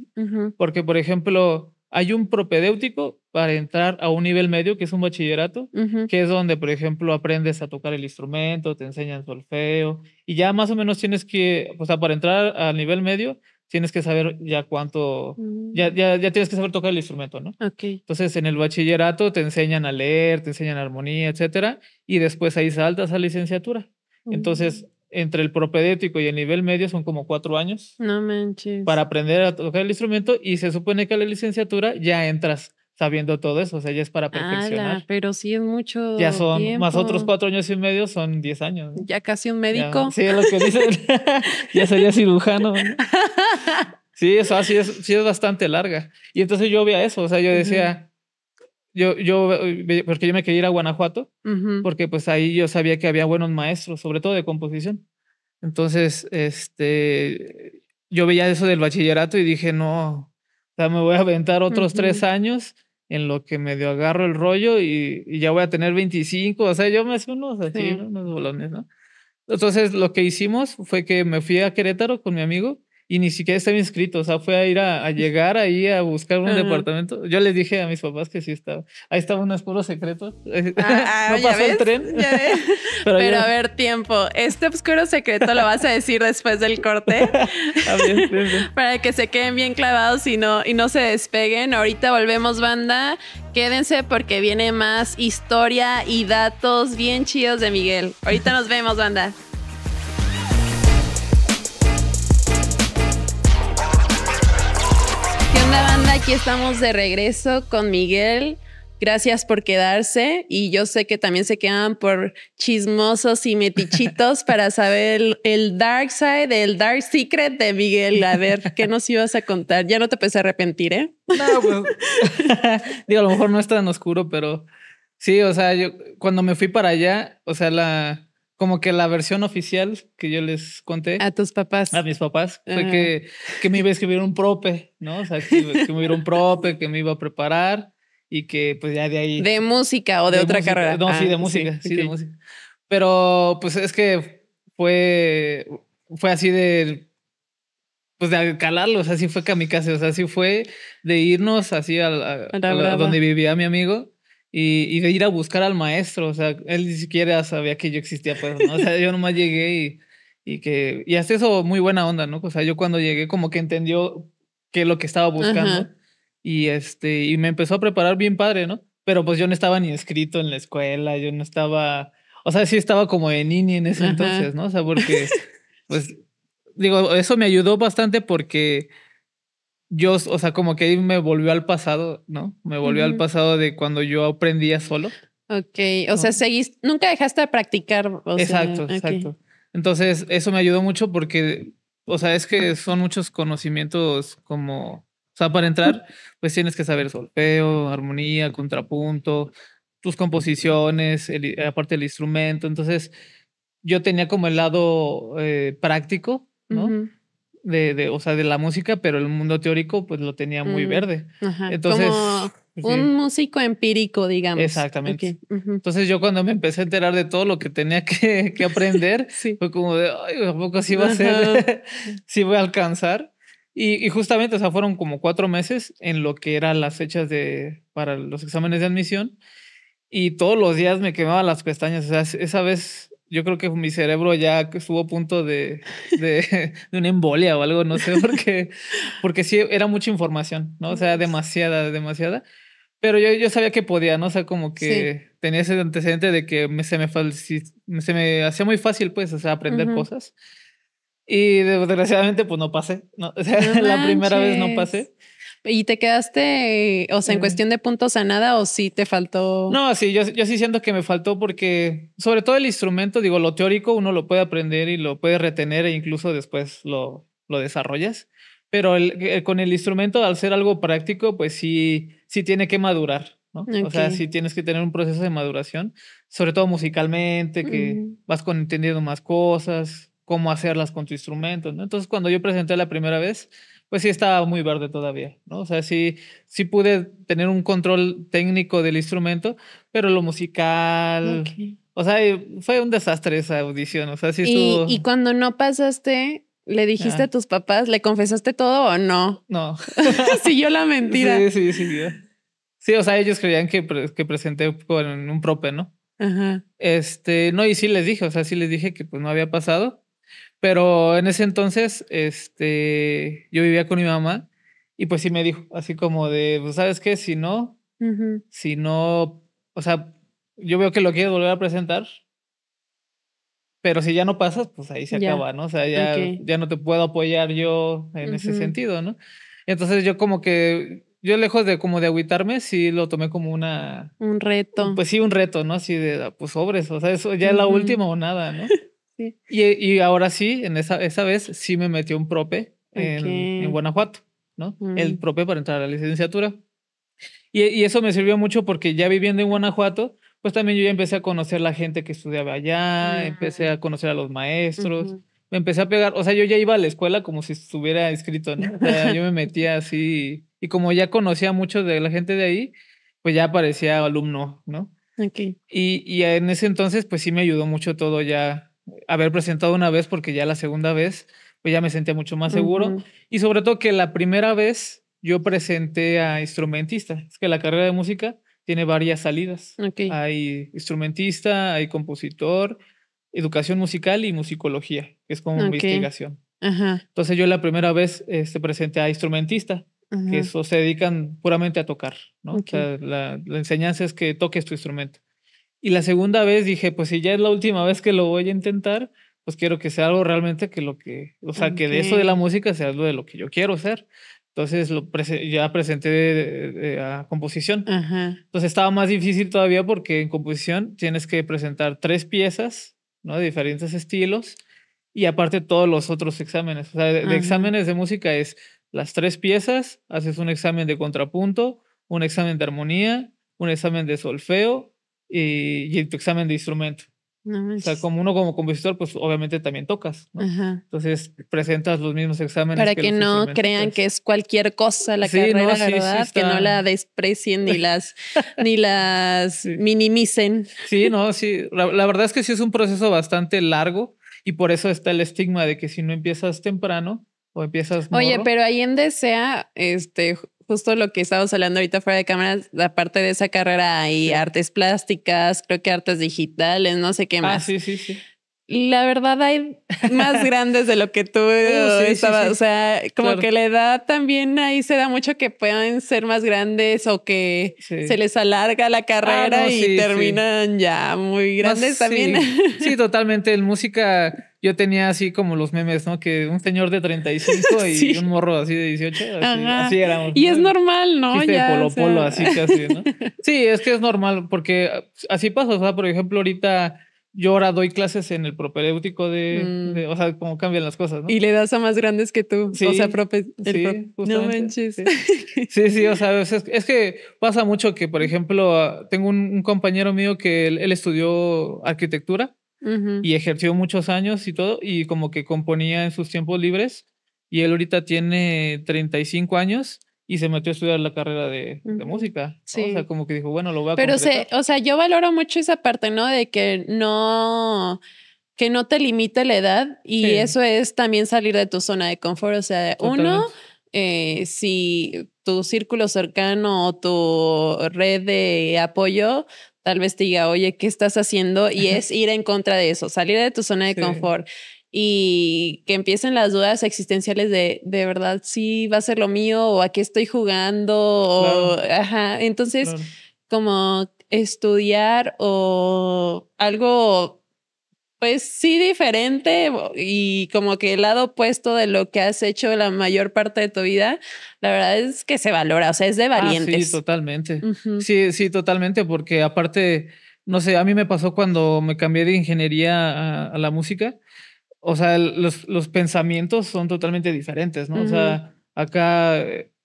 [SPEAKER 1] porque por ejemplo hay un propedéutico para entrar a un nivel medio, que es un bachillerato, que es donde, por ejemplo, aprendes a tocar el instrumento, te enseñan solfeo, y ya más o menos tienes que, o sea, para entrar al nivel medio, tienes que saber ya cuánto, ya tienes que saber tocar el instrumento, ¿no? Entonces, en el bachillerato te enseñan a leer, te enseñan armonía, etcétera, y después ahí saltas a licenciatura. Entonces, entre el propedéutico y el nivel medio son como 4 años.
[SPEAKER 2] No manches.
[SPEAKER 1] Para aprender a tocar el instrumento, y se supone que a la licenciatura ya entras sabiendo todo eso, o sea, ya es para perfeccionar.
[SPEAKER 2] Pero sí es mucho
[SPEAKER 1] ya son
[SPEAKER 2] tiempo.
[SPEAKER 1] Más otros 4 años y medio, son 10 años, ¿no?
[SPEAKER 2] Ya casi un médico.
[SPEAKER 1] Sí, es lo que dicen. Ya sería cirujano, ¿no? Sí, eso sí es bastante larga. Y entonces yo veía eso, o sea, yo decía, porque yo me quería ir a Guanajuato, porque pues ahí yo sabía que había buenos maestros, sobre todo de composición. Entonces, yo veía eso del bachillerato y dije, no, o sea, me voy a aventar otros 3 años en lo que medio agarro el rollo y ya voy a tener 25, o sea, yo me hacía unos así, ¿no? Unos bolones, ¿no? Entonces, lo que hicimos fue que me fui a Querétaro con mi amigo y ni siquiera estaba inscrito, o sea, fue a ir a llegar ahí a buscar un departamento. Yo les dije a mis papás que sí estaba. Ahí estaba un oscuro secreto. No pasó el tren.
[SPEAKER 2] Pero a ver, tiempo. Este oscuro secreto lo vas a decir después del corte.
[SPEAKER 1] Bien.
[SPEAKER 2] Para que se queden bien clavados y no se despeguen. Ahorita volvemos, banda. Quédense porque viene más historia y datos bien chidos de Miguel. Ahorita nos vemos, banda. Banda, aquí estamos de regreso con Miguel. Gracias por quedarse y yo sé que también se quedan por chismosos y metichitos para saber el dark side, el dark secret de Miguel. A ver, ¿qué nos ibas a contar? Ya no te puedes arrepentir, ¿eh?
[SPEAKER 1] No, pues digo, a lo mejor no es tan oscuro, pero sí, o sea, yo cuando me fui para allá, o sea, como que la versión oficial que yo les conté
[SPEAKER 2] a tus papás,
[SPEAKER 1] a mis papás, fue que me iba a escribir un prope, ¿no? O sea, que me iba a un prope, que me iba a preparar y que pues ya de ahí.
[SPEAKER 2] ¿De música o de otra
[SPEAKER 1] música,
[SPEAKER 2] carrera?
[SPEAKER 1] No, sí, de música, sí, de música. Pero pues es que fue así de, pues de calarlo, o sea, sí fue kamikaze, o sea, sí fue de irnos así a donde vivía mi amigo. y de ir a buscar al maestro. O sea, él ni siquiera sabía que yo existía, pues, ¿no? O sea, yo nomás llegué y hasta eso muy buena onda, ¿no? O sea, yo cuando llegué como que entendió qué es lo que estaba buscando.
[SPEAKER 2] Ajá.
[SPEAKER 1] Y me empezó a preparar bien padre, ¿no? Pero pues yo no estaba ni inscrito en la escuela, yo no estaba, o sea, sí estaba como de nini en ese
[SPEAKER 2] Ajá.
[SPEAKER 1] entonces, ¿no? O sea, porque, pues, digo, eso me ayudó bastante porque yo, o sea, como que ahí me volvió al pasado, ¿no? Me volvió al
[SPEAKER 2] Ujú.
[SPEAKER 1] pasado de cuando yo aprendía solo,
[SPEAKER 2] Ok, o sea,
[SPEAKER 1] ¿no?
[SPEAKER 2] nunca dejaste de practicar, o sea,
[SPEAKER 1] Exacto,
[SPEAKER 2] ok.
[SPEAKER 1] exacto. Entonces, eso me ayudó mucho porque, o sea, es que son muchos conocimientos como, o sea, para entrar, pues tienes que saber solfeo, armonía, contrapunto, tus composiciones, aparte el instrumento. Entonces, yo tenía como el lado práctico, ¿no?
[SPEAKER 2] Ujú.
[SPEAKER 1] O sea, de la música, pero el mundo teórico, pues lo tenía muy
[SPEAKER 2] Mm,
[SPEAKER 1] verde.
[SPEAKER 2] ajá,
[SPEAKER 1] Entonces,
[SPEAKER 2] como
[SPEAKER 1] pues, sí.
[SPEAKER 2] un músico empírico, digamos.
[SPEAKER 1] Exactamente.
[SPEAKER 2] Ok. Ujú.
[SPEAKER 1] Entonces yo cuando me empecé a enterar de todo lo que tenía que aprender,
[SPEAKER 2] Sí.
[SPEAKER 1] fue como de, ay, ¿a poco sí va a
[SPEAKER 2] Ajá.
[SPEAKER 1] ser? ¿Sí voy a alcanzar? Y justamente, o sea, fueron como 4 meses en lo que eran las fechas para los exámenes de admisión y todos los días me quemaba las pestañas. O sea, esa vez yo creo que mi cerebro ya estuvo a punto de una embolia o algo, no sé, porque sí era mucha información, ¿no? O sea, demasiada, demasiada. Pero yo sabía que podía, ¿no? O sea, como
[SPEAKER 2] Sí.
[SPEAKER 1] que tenía ese antecedente de que se me hacía muy fácil, pues, o sea, aprender
[SPEAKER 2] Ujú.
[SPEAKER 1] cosas. Y desgraciadamente, pues, no pasé, ¿no? O sea,
[SPEAKER 2] No
[SPEAKER 1] la primera vez no
[SPEAKER 2] manches.
[SPEAKER 1] pasé.
[SPEAKER 2] ¿Y te quedaste, o sea, en
[SPEAKER 1] Eh,
[SPEAKER 2] cuestión de puntos a nada o sí te faltó?
[SPEAKER 1] no, sí, yo sí siento que me faltó porque, sobre todo el instrumento, digo, lo teórico uno lo puede aprender y lo puede retener e incluso después lo desarrollas. Pero con el instrumento, al ser algo práctico, pues sí tiene que madurar, ¿no? O sea,
[SPEAKER 2] Ok.
[SPEAKER 1] sí tienes que tener un proceso de maduración, sobre todo musicalmente, que
[SPEAKER 2] Ujú.
[SPEAKER 1] vas entendiendo más cosas, cómo hacerlas con tu instrumento, ¿no? Entonces, cuando yo presenté la primera vez, pues sí estaba muy verde todavía, ¿no? O sea, sí pude tener un control técnico del instrumento, pero lo musical,
[SPEAKER 2] Ok.
[SPEAKER 1] o sea, fue un desastre esa audición, o sea, sí
[SPEAKER 2] Y
[SPEAKER 1] estuvo,
[SPEAKER 2] cuando no pasaste, ¿le dijiste a
[SPEAKER 1] ah,
[SPEAKER 2] tus papás, le confesaste todo o no?
[SPEAKER 1] no.
[SPEAKER 2] Siguió la mentira.
[SPEAKER 1] Sí, ya. Sí, o sea, ellos creían que presenté con un prope, ¿no?
[SPEAKER 2] Ajá.
[SPEAKER 1] No, y sí les dije, o sea, sí les dije que pues no había pasado, pero en ese entonces, yo vivía con mi mamá y pues sí me dijo, así como de, pues, ¿sabes qué?
[SPEAKER 2] Ujú.
[SPEAKER 1] Si no, o sea, yo veo que lo quieres volver a presentar, pero si ya no pasas, pues ahí se
[SPEAKER 2] Ya.
[SPEAKER 1] acaba, ¿no? O sea,
[SPEAKER 2] Ok.
[SPEAKER 1] ya no te puedo apoyar yo en ese
[SPEAKER 2] Ujú.
[SPEAKER 1] sentido, ¿no? Entonces yo como que, yo lejos de como de agüitarme, sí lo tomé como
[SPEAKER 2] Un reto.
[SPEAKER 1] pues sí, un reto, ¿no? Así de, pues sobres, o sea, eso ya es la
[SPEAKER 2] Ujú.
[SPEAKER 1] última o nada, ¿no?
[SPEAKER 2] Sí.
[SPEAKER 1] Y ahora sí, esa vez sí me metió un prope en
[SPEAKER 2] Ok.
[SPEAKER 1] Guanajuato, ¿no? El
[SPEAKER 2] Mm.
[SPEAKER 1] prope para entrar a la licenciatura. Y eso me sirvió mucho porque ya viviendo en Guanajuato, pues también yo ya empecé a conocer la gente que estudiaba allá, empecé
[SPEAKER 2] Mm.
[SPEAKER 1] a conocer a los maestros,
[SPEAKER 2] Ujú.
[SPEAKER 1] me empecé a pegar, o sea, yo ya iba a la escuela como si estuviera inscrito, ¿no? O sea, yo me metía así y como ya conocía mucho de la gente de ahí, pues ya parecía alumno, ¿no?
[SPEAKER 2] Ok.
[SPEAKER 1] Y en ese entonces, pues sí me ayudó mucho todo ya haber presentado una vez, porque ya la segunda vez, pues ya me sentía mucho más seguro.
[SPEAKER 2] Ujú.
[SPEAKER 1] Y sobre todo que la primera vez yo presenté a instrumentista. Es que la carrera de música tiene varias salidas.
[SPEAKER 2] Ok.
[SPEAKER 1] Hay instrumentista, hay compositor, educación musical y musicología, que es como
[SPEAKER 2] Ok.
[SPEAKER 1] investigación.
[SPEAKER 2] Ajá.
[SPEAKER 1] Entonces yo la primera vez presenté a instrumentista, que
[SPEAKER 2] Ajá.
[SPEAKER 1] eso se dedican puramente a tocar, ¿no? O
[SPEAKER 2] Ok.
[SPEAKER 1] sea, la enseñanza es que toques tu instrumento. Y la segunda vez dije, pues si ya es la última vez que lo voy a intentar, pues quiero que sea algo realmente o sea, que de eso de la
[SPEAKER 2] Ok.
[SPEAKER 1] música sea algo de lo que yo quiero hacer. Entonces ya presenté a composición.
[SPEAKER 2] Ajá.
[SPEAKER 1] Entonces estaba más difícil todavía porque en composición tienes que presentar 3 piezas, ¿no? De diferentes estilos y aparte todos los otros exámenes. O sea, de
[SPEAKER 2] Ajá.
[SPEAKER 1] exámenes de música es las 3 piezas, haces un examen de contrapunto, un examen de armonía, un examen de solfeo y tu examen de instrumento.
[SPEAKER 2] No
[SPEAKER 1] O sea,
[SPEAKER 2] manches.
[SPEAKER 1] como uno como compositor, pues obviamente también tocas, ¿no?
[SPEAKER 2] Ajá.
[SPEAKER 1] Entonces presentas los mismos exámenes
[SPEAKER 2] Para
[SPEAKER 1] que
[SPEAKER 2] que
[SPEAKER 1] los
[SPEAKER 2] no crean que
[SPEAKER 1] instrumentistas.
[SPEAKER 2] es cualquier cosa la
[SPEAKER 1] Sí, no,
[SPEAKER 2] carrera,
[SPEAKER 1] sí
[SPEAKER 2] ¿verdad? Que no la
[SPEAKER 1] está.
[SPEAKER 2] desprecien ni las
[SPEAKER 1] Sí.
[SPEAKER 2] minimicen.
[SPEAKER 1] Sí, no, sí. La verdad es que sí es un proceso bastante largo y por eso está el estigma de que si no empiezas temprano o empiezas
[SPEAKER 2] Oye,
[SPEAKER 1] morro.
[SPEAKER 2] pero ahí en DESEA, justo lo que estábamos hablando ahorita fuera de cámaras, aparte de esa carrera hay artes plásticas, creo que artes digitales, no sé qué más.
[SPEAKER 1] Sí.
[SPEAKER 2] La verdad hay más grandes de lo que tú estabas, o sea, como que la edad también ahí se da mucho que pueden ser más grandes o que se les alarga la carrera y terminan ya muy grandes también.
[SPEAKER 1] Sí, totalmente. En música yo tenía así como los memes, ¿no? Que un señor de 35 y un morro así de 18, así éramos.
[SPEAKER 2] Y ¿no? Es normal, ¿no?
[SPEAKER 1] Chiste ya, de Polo, así casi, ¿no? Sí, es que es normal porque así pasa, o sea, por ejemplo, ahorita yo ahora doy clases en el propedéutico o sea, cómo cambian las cosas, ¿no?
[SPEAKER 2] Y le das a más grandes que tú.
[SPEAKER 1] Sí,
[SPEAKER 2] o sea,
[SPEAKER 1] no manches. Sí, o sea, es que pasa mucho que, por ejemplo, tengo un compañero mío que él estudió arquitectura y ejerció muchos años y todo, y como que componía en sus tiempos libres, y él ahorita tiene 35 años y se metió a estudiar la carrera de música. Sí. ¿No? O sea, como que dijo, bueno, lo voy a completar.
[SPEAKER 2] O sea, yo valoro mucho esa parte, ¿no? De que no te limite la edad y eso es también salir de tu zona de confort. O sea, totalmente. Si tu círculo cercano o tu red de apoyo tal vez te diga, oye, ¿qué estás haciendo? Y es ir en contra de eso, salir de tu zona de confort. Y que empiecen las dudas existenciales de verdad, sí va a ser lo mío o a qué estoy jugando. Claro. Entonces, como estudiar o algo, pues sí, diferente y como que el lado opuesto de lo que has hecho la mayor parte de tu vida, la verdad es que se valora, o sea, es de valientes.
[SPEAKER 1] Sí, totalmente. Sí, totalmente, porque aparte, no sé, a mí me pasó cuando me cambié de ingeniería a la música. O sea, los pensamientos son totalmente diferentes, ¿no? O sea, acá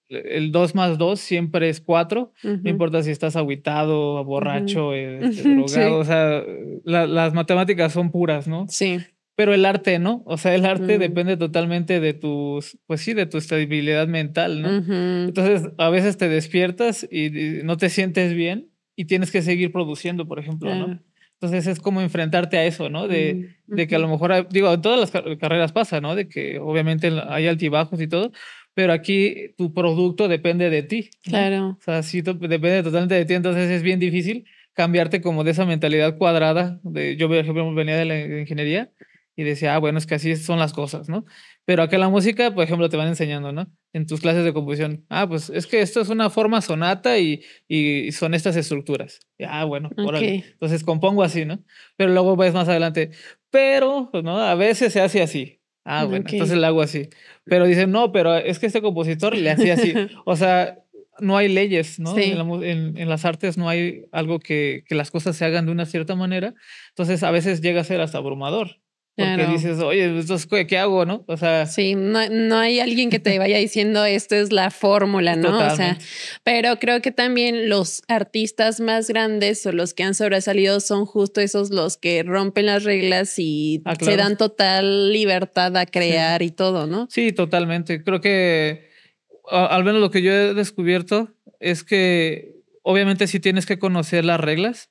[SPEAKER 1] el 2 más 2 siempre es 4. No importa si estás agüitado, borracho, drogado. O sea, las matemáticas son puras, ¿no?
[SPEAKER 2] Sí.
[SPEAKER 1] Pero el arte, ¿no? O sea, el arte depende totalmente de de tu estabilidad mental, ¿no? Entonces, a veces te despiertas y no te sientes bien y tienes que seguir produciendo, por ejemplo, ¿no? Entonces es como enfrentarte a eso, ¿no? De que a lo mejor, digo, en todas las carreras pasa, ¿no? De que obviamente hay altibajos y todo, pero aquí tu producto depende de ti, ¿no?
[SPEAKER 2] Claro.
[SPEAKER 1] O sea, sí depende totalmente de ti, entonces es bien difícil cambiarte como de esa mentalidad cuadrada. Yo, por ejemplo, venía de la ingeniería y decía, bueno, es que así son las cosas, ¿no? Pero acá en la música, por ejemplo, te van enseñando, ¿no? En tus clases de composición. Pues es que esto es una forma sonata y son estas estructuras. Bueno, órale. Entonces compongo así, ¿no? Pero luego ves más adelante. Pero, pues, ¿no? A veces se hace así. Bueno, entonces lo hago así. Pero dicen, no, pero es que este compositor le hacía así. O sea, no hay leyes, ¿no? Sí. En las artes no hay algo que las cosas se hagan de una cierta manera. Entonces a veces llega a ser hasta abrumador. Porque dices, oye, entonces, ¿qué hago, no? O sea...
[SPEAKER 2] Sí, no hay alguien que te vaya diciendo esto es la fórmula, ¿no? Totalmente. O sea, pero creo que también los artistas más grandes o los que han sobresalido son justo esos los que rompen las reglas y se dan total libertad a crear y todo, ¿no?
[SPEAKER 1] Sí, totalmente. Creo que al menos lo que yo he descubierto es que obviamente sí tienes que conocer las reglas,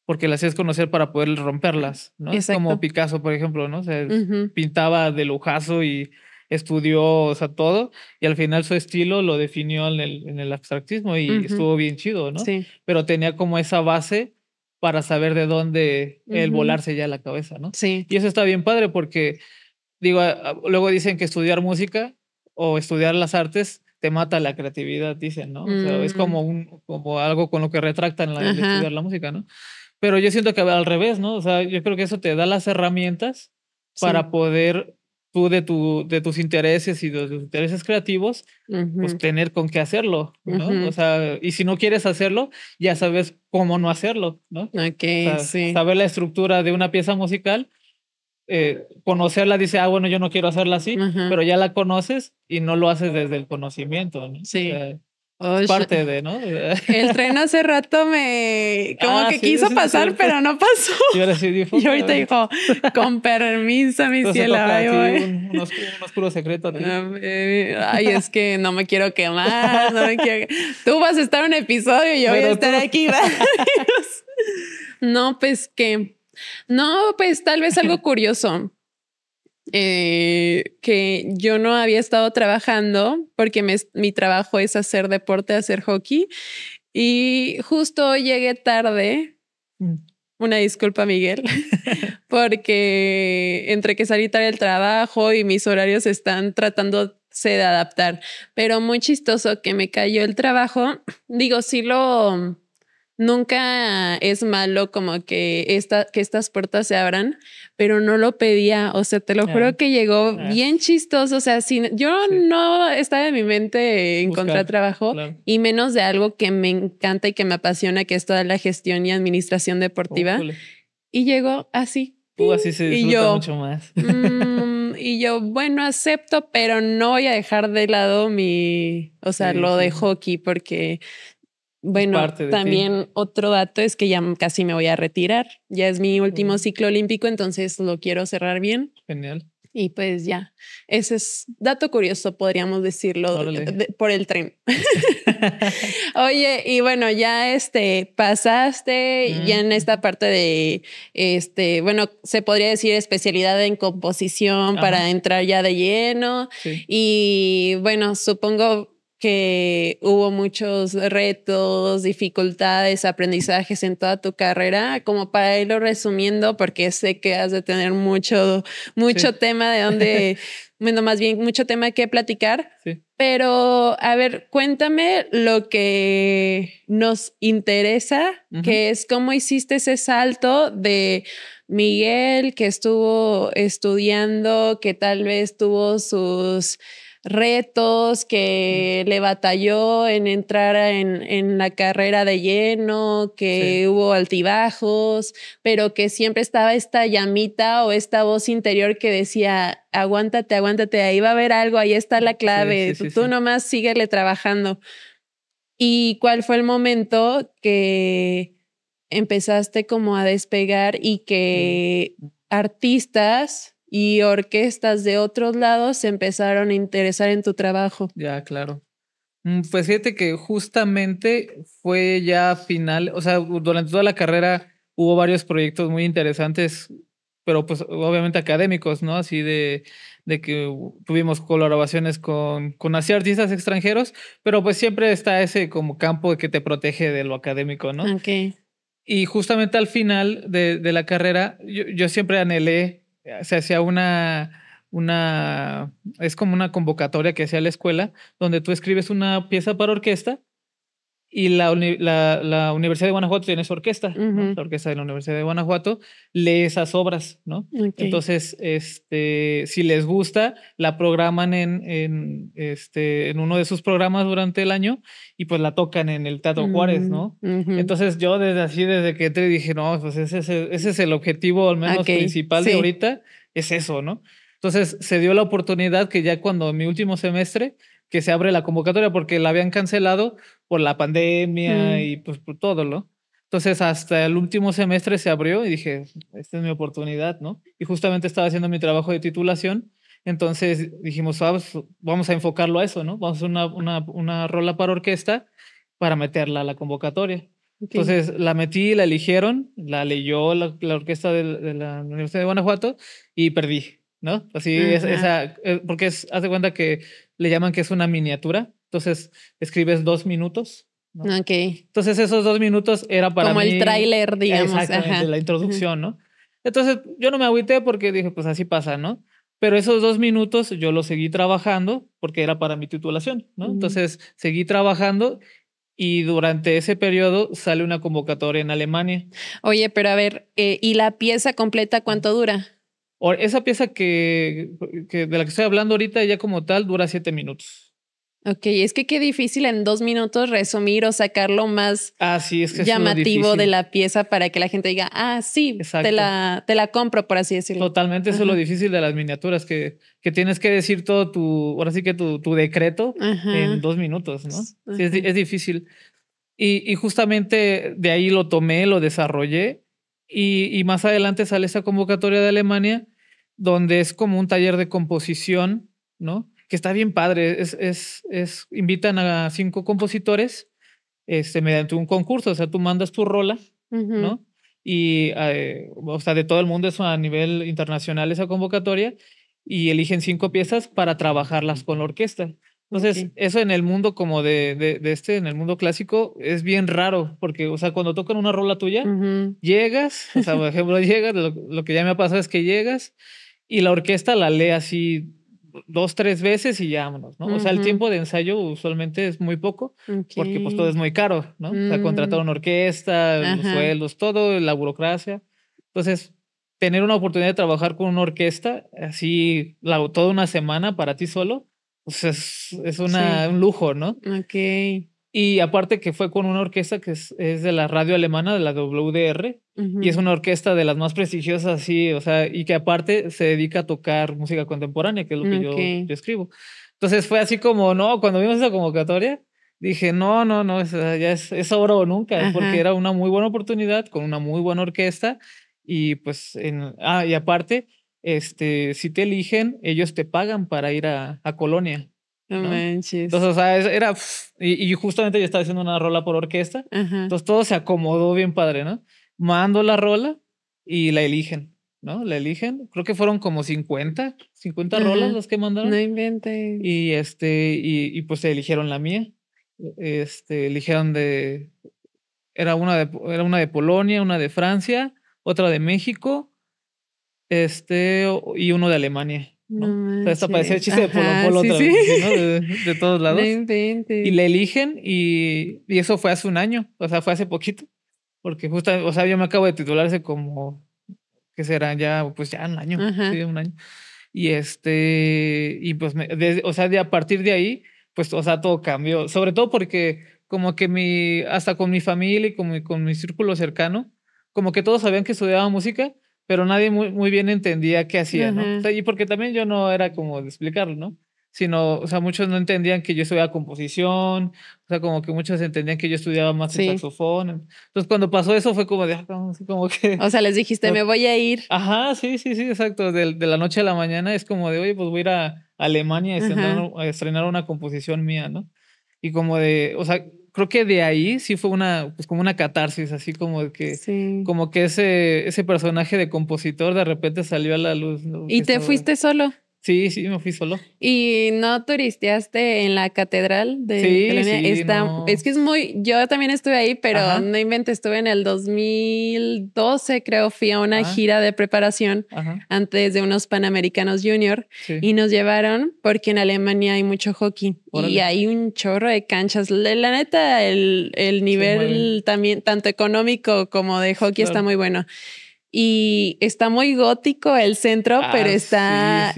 [SPEAKER 1] porque las tienes que conocer para poder romperlas, ¿no? Es como Picasso, por ejemplo, ¿no? O sea, pintaba de lujazo y estudió, o sea, todo, y al final su estilo lo definió en el abstractismo y estuvo bien chido, ¿no?
[SPEAKER 2] Sí.
[SPEAKER 1] Pero tenía como esa base para saber de dónde el volarse ya la cabeza, ¿no?
[SPEAKER 2] Sí.
[SPEAKER 1] Y eso está bien padre porque, digo, luego dicen que estudiar música o estudiar las artes te mata la creatividad, dicen, ¿no? O sea, es como algo con lo que retractan el estudiar la música, ¿no? Pero yo siento que al revés, ¿no? O sea, yo creo que eso te da las herramientas para poder tú de tus intereses y de tus intereses creativos, pues tener con qué hacerlo, ¿no? O sea, y si no quieres hacerlo, ya sabes cómo no hacerlo, ¿no?
[SPEAKER 2] Ok,
[SPEAKER 1] o sea, saber la estructura de una pieza musical, conocerla, dice, bueno, yo no quiero hacerla así, pero ya la conoces y no lo haces desde el conocimiento, ¿no?
[SPEAKER 2] Sí.
[SPEAKER 1] O sea, es parte de, ¿no?
[SPEAKER 2] El tren hace rato como que quiso pasar, pero no pasó.
[SPEAKER 1] Y ahora sí dijo.
[SPEAKER 2] Y ahorita dijo, con permiso, mi cielo.
[SPEAKER 1] Un oscuro secreto.
[SPEAKER 2] Ay, es que no me quiero quemar, Tú vas a estar en un episodio y yo voy a estar aquí. No, pues tal vez algo curioso. que yo no había estado trabajando porque mi trabajo es hacer deporte, hacer hockey. Y justo llegué tarde. Una disculpa, Miguel, porque entre que salí tarde del trabajo y mis horarios están tratándose de adaptar, pero muy chistoso que me cayó el trabajo. Digo, nunca es malo como que estas puertas se abran, pero no lo pedía. O sea, te lo juro que llegó bien chistoso. O sea, yo no estaba en mi mente encontrar trabajo y menos de algo que me encanta y que me apasiona, que es toda la gestión y administración deportiva. Y llegó así.
[SPEAKER 1] Así se disfruta mucho más.
[SPEAKER 2] Y yo, bueno, acepto, pero no voy a dejar de lado lo de hockey, porque bueno, también otro dato es que ya casi me voy a retirar. Ya es mi último ciclo olímpico, entonces lo quiero cerrar bien.
[SPEAKER 1] Genial.
[SPEAKER 2] Y pues ya, ese es dato curioso, podríamos decirlo, por el tren. Oye, y bueno, ya pasaste ya en esta parte de, bueno, se podría decir especialidad en composición para entrar ya de lleno.
[SPEAKER 1] Sí.
[SPEAKER 2] Y bueno, supongo que hubo muchos retos, dificultades, aprendizajes en toda tu carrera, como para irlo resumiendo, porque sé que has de tener mucho tema de donde, bueno, más bien mucho tema que platicar.
[SPEAKER 1] Sí.
[SPEAKER 2] Pero, a ver, cuéntame lo que nos interesa, que es cómo hiciste ese salto de Miguel, que estuvo estudiando, que tal vez tuvo sus retos, que le batalló en entrar en la carrera de lleno, que hubo altibajos, pero que siempre estaba esta llamita o esta voz interior que decía, aguántate, ahí va a haber algo, ahí está la clave, tú nomás síguele trabajando. ¿Y cuál fue el momento que empezaste como a despegar y que artistas y orquestas de otros lados se empezaron a interesar en tu trabajo?
[SPEAKER 1] Ya, claro. Pues fíjate que justamente fue ya final, o sea, durante toda la carrera hubo varios proyectos muy interesantes, pero pues obviamente académicos, ¿no? Así de que tuvimos colaboraciones con así artistas extranjeros, pero pues siempre está ese como campo que te protege de lo académico, ¿no?
[SPEAKER 2] Ok.
[SPEAKER 1] Y justamente al final de la carrera, yo siempre anhelé, se hacía es como una convocatoria que hacía la escuela, donde tú escribes una pieza para orquesta y la Universidad de Guanajuato tiene su orquesta, ¿no? La orquesta de la Universidad de Guanajuato lee esas obras, ¿no?
[SPEAKER 2] Okay.
[SPEAKER 1] Entonces, si les gusta, la programan en uno de sus programas durante el año y pues la tocan en el Teatro Juárez, ¿no? Entonces yo desde que entré dije, no, pues ese es el objetivo al menos principal de ahorita, es eso, ¿no? Entonces se dio la oportunidad que ya cuando en mi último semestre que se abre la convocatoria porque la habían cancelado por la pandemia y pues por todo, ¿no? Entonces hasta el último semestre se abrió y dije, esta es mi oportunidad, ¿no? Y justamente estaba haciendo mi trabajo de titulación, entonces dijimos, vamos a enfocarlo a eso, ¿no? Vamos a hacer una rola para orquesta para meterla a la convocatoria. Okay. Entonces la metí, la eligieron, la leyó la orquesta de la Universidad de Guanajuato y perdí, ¿no? Así porque haz de cuenta que le llaman que es una miniatura. Entonces escribes 2 minutos, ¿no?
[SPEAKER 2] Ok.
[SPEAKER 1] Entonces esos 2 minutos era para
[SPEAKER 2] como
[SPEAKER 1] mí.
[SPEAKER 2] El tráiler, digamos.
[SPEAKER 1] Exactamente, la introducción, ¿no? Entonces yo no me agüité porque dije, pues así pasa, ¿no? Pero esos 2 minutos yo los seguí trabajando porque era para mi titulación, ¿no? Entonces seguí trabajando y durante ese periodo sale una convocatoria en Alemania.
[SPEAKER 2] Oye, pero a ver, ¿y la pieza completa cuánto dura?
[SPEAKER 1] Esa pieza que de la que estoy hablando ahorita ya como tal dura 7 minutos.
[SPEAKER 2] Ok, es que qué difícil en 2 minutos resumir o sacar lo más
[SPEAKER 1] es que
[SPEAKER 2] llamativo de la pieza para que la gente diga, sí, te la compro, por así decirlo.
[SPEAKER 1] Totalmente, eso es lo difícil de las miniaturas, que tienes que decir todo ahora sí que tu decreto en 2 minutos, ¿no? Sí, es difícil. Y justamente de ahí lo tomé, lo desarrollé y más adelante sale esa convocatoria de Alemania donde es como un taller de composición, ¿no? Que está bien padre. Invitan a 5 compositores mediante un concurso. O sea, tú mandas tu rola, ¿no? Y, o sea, de todo el mundo, eso a nivel internacional, esa convocatoria. y eligen 5 piezas para trabajarlas con la orquesta. Entonces, eso en el mundo como en el mundo clásico es bien raro, porque, o sea, cuando tocan una rola tuya, llegas, o sea, por ejemplo, llegas, lo que ya me ha pasado es que llegas y la orquesta la lee así 2, 3 veces y ya vámonos, ¿no? O sea, el tiempo de ensayo usualmente es muy poco, porque pues todo es muy caro, ¿no? O sea, contratar una orquesta, los sueldos, todo, la burocracia. Entonces, tener una oportunidad de trabajar con una orquesta, así, toda una semana para ti solo, pues es un lujo, ¿no? Y aparte que fue con una orquesta que es de la radio alemana, de la WDR, y es una orquesta de las más prestigiosas, sí, o sea, y que aparte se dedica a tocar música contemporánea, que es lo que yo escribo. Entonces fue así como, no, cuando vimos esa convocatoria, dije, no, ya es ahora o nunca, porque era una muy buena oportunidad con una muy buena orquesta, y pues, y aparte, si te eligen, ellos te pagan para ir a Colonia.
[SPEAKER 2] No manches.
[SPEAKER 1] Entonces, o sea, era. Y justamente yo estaba haciendo una rola por orquesta. Entonces todo se acomodó bien padre, ¿no? Mando la rola y la eligen, ¿no? La eligen. Creo que fueron como 50 rolas las que mandaron.
[SPEAKER 2] No inventes.
[SPEAKER 1] Y pues eligieron la mía. Eligieron era una de Polonia, una de Francia, otra de México, y uno de Alemania. ¿no? O sea, esta parecía el chiste de Polo Polo otra vez, ¿no? De todos lados. Y le eligen y eso fue hace un año, o sea, fue hace poquito, porque justo, o sea, yo me acabo de titular hace como, ¿qué será? Ya, pues ya un año, sí, un año. Y y pues, o sea, a partir de ahí, pues, o sea, todo cambió, sobre todo porque como que hasta con mi familia y con mi círculo cercano, como que todos sabían que estudiaba música, pero nadie muy bien entendía qué hacía, ¿no? O sea, y porque también yo no era como de explicarlo, ¿no? Sino, o sea, muchos no entendían que yo estudiaba composición, o sea, como que muchos entendían que yo estudiaba más el saxofón. Entonces, cuando pasó eso fue como de, como que...
[SPEAKER 2] O sea, les dijiste, me voy a ir.
[SPEAKER 1] Ajá, sí, exacto. De la noche a la mañana es como de, oye, pues voy a ir a Alemania a estrenar una composición mía, ¿no? Y como de, o sea, creo que de ahí sí fue pues como una catarsis, así como de que, como que ese personaje de compositor de repente salió a la luz, ¿no?
[SPEAKER 2] ¿Y te fuiste solo?
[SPEAKER 1] Sí, me fui solo.
[SPEAKER 2] ¿Y no turisteaste en la catedral de Colonia?
[SPEAKER 1] No.
[SPEAKER 2] Es que yo también estuve ahí, pero no inventes, estuve en el 2012, creo, fui a una gira de preparación antes de unos Panamericanos Junior y nos llevaron porque en Alemania hay mucho hockey. Órale. Y hay un chorro de canchas. La neta, el nivel también, tanto económico como de hockey, está muy bueno. Y está muy gótico el centro, pero está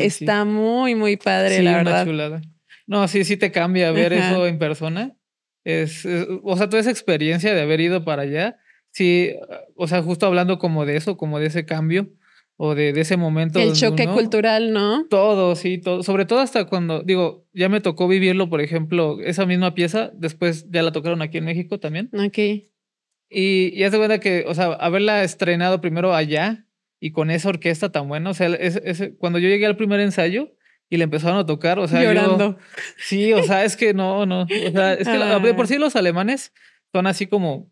[SPEAKER 2] muy, muy padre, la verdad.
[SPEAKER 1] Chulada. No, sí te cambia ver eso en persona. O sea, toda esa experiencia de haber ido para allá, sí, o sea, justo hablando como de eso, como de ese cambio o de ese momento.
[SPEAKER 2] El choque cultural, ¿no?
[SPEAKER 1] Todo, todo. Sobre todo hasta cuando, digo, ya me tocó vivirlo, por ejemplo, esa misma pieza, después ya la tocaron aquí en México también. Y haz de cuenta que, o sea, haberla estrenado primero allá y con esa orquesta tan buena, o sea, cuando yo llegué al primer ensayo y le empezaron a tocar, o sea,
[SPEAKER 2] llorando.
[SPEAKER 1] Sí, o sea, es que no, o sea, es que de por sí los alemanes son así como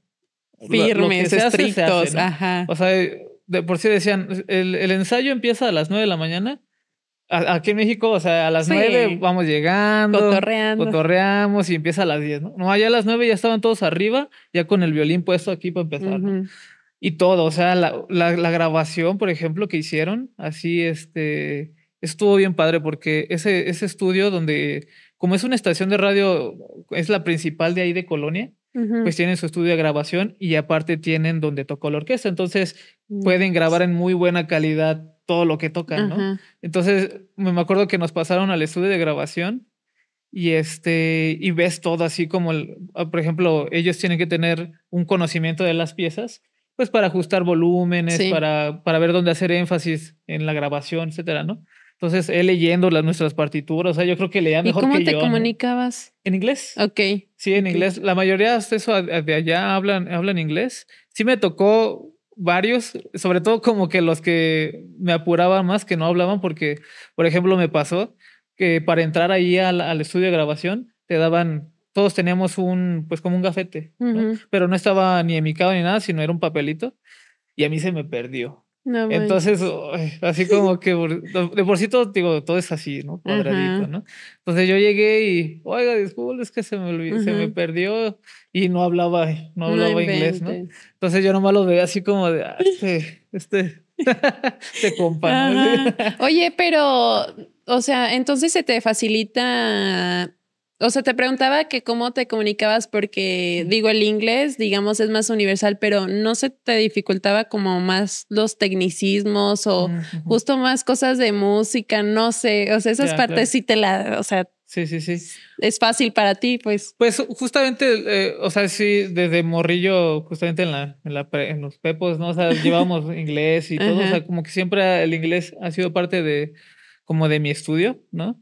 [SPEAKER 2] firmes, estrictos,
[SPEAKER 1] ¿no? O sea, de por sí decían, el ensayo empieza a las 9 de la mañana. Aquí en México, o sea, a las 9 vamos llegando, cotorreamos y empieza a las 10, ¿no? No, allá a las 9 ya estaban todos arriba, ya con el violín puesto aquí para empezar, ¿no? Y todo, o sea, la grabación, por ejemplo, que hicieron, así, estuvo bien padre porque ese estudio donde, como es una estación de radio, es la principal de ahí de Colonia, pues tienen su estudio de grabación y aparte tienen donde tocó la orquesta, entonces pueden grabar en muy buena calidad todo lo que tocan, ¿no? Entonces, me acuerdo que nos pasaron al estudio de grabación y y ves todo así como, por ejemplo, ellos tienen que tener un conocimiento de las piezas, pues para ajustar volúmenes, para ver dónde hacer énfasis en la grabación, etcétera, ¿no? Entonces, él leyendo nuestras partituras, o sea, yo creo que leía mejor que yo.
[SPEAKER 2] ¿Y cómo te comunicabas?
[SPEAKER 1] ¿No? ¿En inglés?
[SPEAKER 2] Ok.
[SPEAKER 1] Sí, en inglés. La mayoría de allá hablan inglés. Sí me tocó varios, sobre todo como que los que me apuraban más, que no hablaban, porque, por ejemplo, me pasó que para entrar ahí al estudio de grabación, todos teníamos pues como un gafete, ¿no? Pero no estaba ni enmicado ni nada, sino era un papelito, y a mí se me perdió.
[SPEAKER 2] No
[SPEAKER 1] Entonces,
[SPEAKER 2] manches.
[SPEAKER 1] uy, así como que de por sí todo, digo, todo es así, ¿no? Cuadradito,
[SPEAKER 2] Ajá,
[SPEAKER 1] ¿no? Entonces yo llegué y, oiga, disculpe, es que se me
[SPEAKER 2] ajá.
[SPEAKER 1] perdió y no
[SPEAKER 2] No
[SPEAKER 1] hablaba inglés, ¿no?
[SPEAKER 2] inventes.
[SPEAKER 1] Entonces yo nomás lo veía así como de, este compa, ¿no? Así.
[SPEAKER 2] Ajá. Oye, pero, o sea, entonces se te facilita, o sea, te preguntaba que cómo te comunicabas porque digo, el inglés, digamos, es más universal, pero ¿no se te dificultaba como más los tecnicismos o
[SPEAKER 1] Ujú.
[SPEAKER 2] justo más cosas de música? No sé, o sea, esas
[SPEAKER 1] Ya,
[SPEAKER 2] partes
[SPEAKER 1] claro.
[SPEAKER 2] sí o sea,
[SPEAKER 1] Sí, sí, sí.
[SPEAKER 2] es fácil para ti, pues.
[SPEAKER 1] Pues justamente, o sea, sí, desde morrillo, justamente en los pepos, ¿no? O sea, llevábamos inglés y todo, o
[SPEAKER 2] Ajá.
[SPEAKER 1] sea, como que siempre el inglés ha sido parte como de mi estudio, ¿no?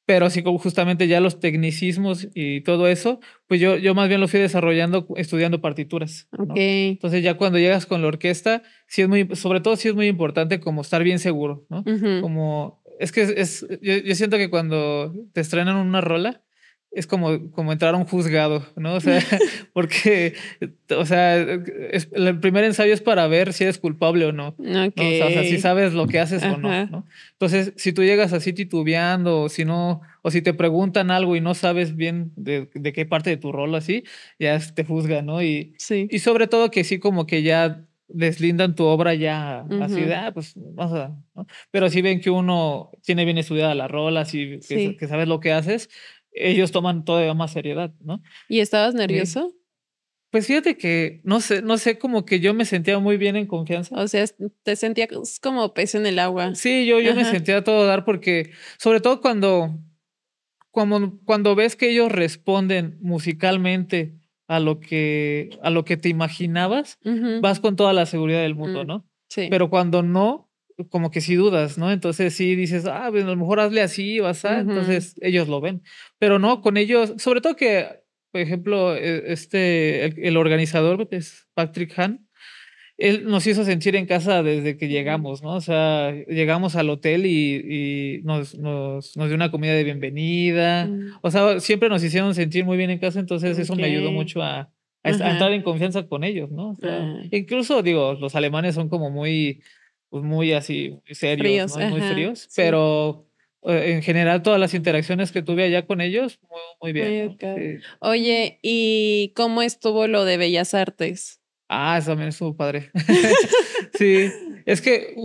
[SPEAKER 1] Pero así como justamente ya los tecnicismos y todo eso, pues yo más bien lo fui desarrollando estudiando partituras,
[SPEAKER 2] Ok.
[SPEAKER 1] ¿no? Entonces ya cuando llegas con la orquesta, sí es sobre todo sí es muy importante como estar bien seguro, ¿no?
[SPEAKER 2] Ujú.
[SPEAKER 1] Como, es que yo siento que cuando te estrenan una rola, es como entrar a un juzgado, ¿no? O sea, porque, o sea, el primer ensayo es para ver si eres culpable o no,
[SPEAKER 2] Ok.
[SPEAKER 1] ¿no? O sea, si sabes lo que haces o no,
[SPEAKER 2] Ajá.
[SPEAKER 1] ¿no? Entonces, si tú llegas así titubeando, o si no, o si te preguntan algo y no sabes bien de qué parte de tu rol así, ya te juzgan, ¿no?
[SPEAKER 2] Sí.
[SPEAKER 1] Y sobre todo que sí como que ya deslindan tu obra ya así de,
[SPEAKER 2] Ujú.
[SPEAKER 1] pues, vamos a, ¿no? Pero si ven que uno tiene bien estudiada la rola, así
[SPEAKER 2] Sí.
[SPEAKER 1] que sabes lo que haces, ellos toman todavía más seriedad, ¿no?
[SPEAKER 2] ¿Y estabas
[SPEAKER 1] Sí.
[SPEAKER 2] nervioso?
[SPEAKER 1] Pues fíjate que no sé, como que yo me sentía muy bien en confianza.
[SPEAKER 2] O sea, te sentías como pez en el agua.
[SPEAKER 1] Sí, yo me
[SPEAKER 2] Ajá.
[SPEAKER 1] sentía a todo dar porque, sobre todo cuando ves que ellos responden musicalmente a lo que te imaginabas,
[SPEAKER 2] Ujú.
[SPEAKER 1] vas con toda la seguridad del mundo,
[SPEAKER 2] Mm,
[SPEAKER 1] ¿no?
[SPEAKER 2] sí.
[SPEAKER 1] Pero cuando no, como que sí dudas, ¿no? Entonces sí dices, pues a lo mejor hazle así o así,
[SPEAKER 2] Ujú.
[SPEAKER 1] entonces ellos lo ven. Pero no, con ellos, sobre todo que, por ejemplo, el organizador es Patrick Han. Él nos hizo sentir en casa desde que
[SPEAKER 2] Ujú.
[SPEAKER 1] llegamos, ¿no? O sea, llegamos al hotel y nos dio una comida de bienvenida.
[SPEAKER 2] Mm,
[SPEAKER 1] O sea, siempre nos hicieron sentir muy bien en casa, entonces eso me ayudó
[SPEAKER 2] okey.
[SPEAKER 1] mucho a
[SPEAKER 2] Ajá.
[SPEAKER 1] entrar en confianza con ellos, ¿no? O sea,
[SPEAKER 2] Ah,
[SPEAKER 1] incluso digo, los alemanes son como muy, pues muy así, muy serios,
[SPEAKER 2] fríos,
[SPEAKER 1] ¿no? Y muy
[SPEAKER 2] ajá,
[SPEAKER 1] fríos,
[SPEAKER 2] sí.
[SPEAKER 1] pero en general todas las interacciones que tuve allá con ellos, muy, muy bien,
[SPEAKER 2] Muy
[SPEAKER 1] ¿no?
[SPEAKER 2] educado.
[SPEAKER 1] Sí.
[SPEAKER 2] Oye, ¿y cómo estuvo lo de Bellas Artes?
[SPEAKER 1] Eso también estuvo padre. Sí, es que,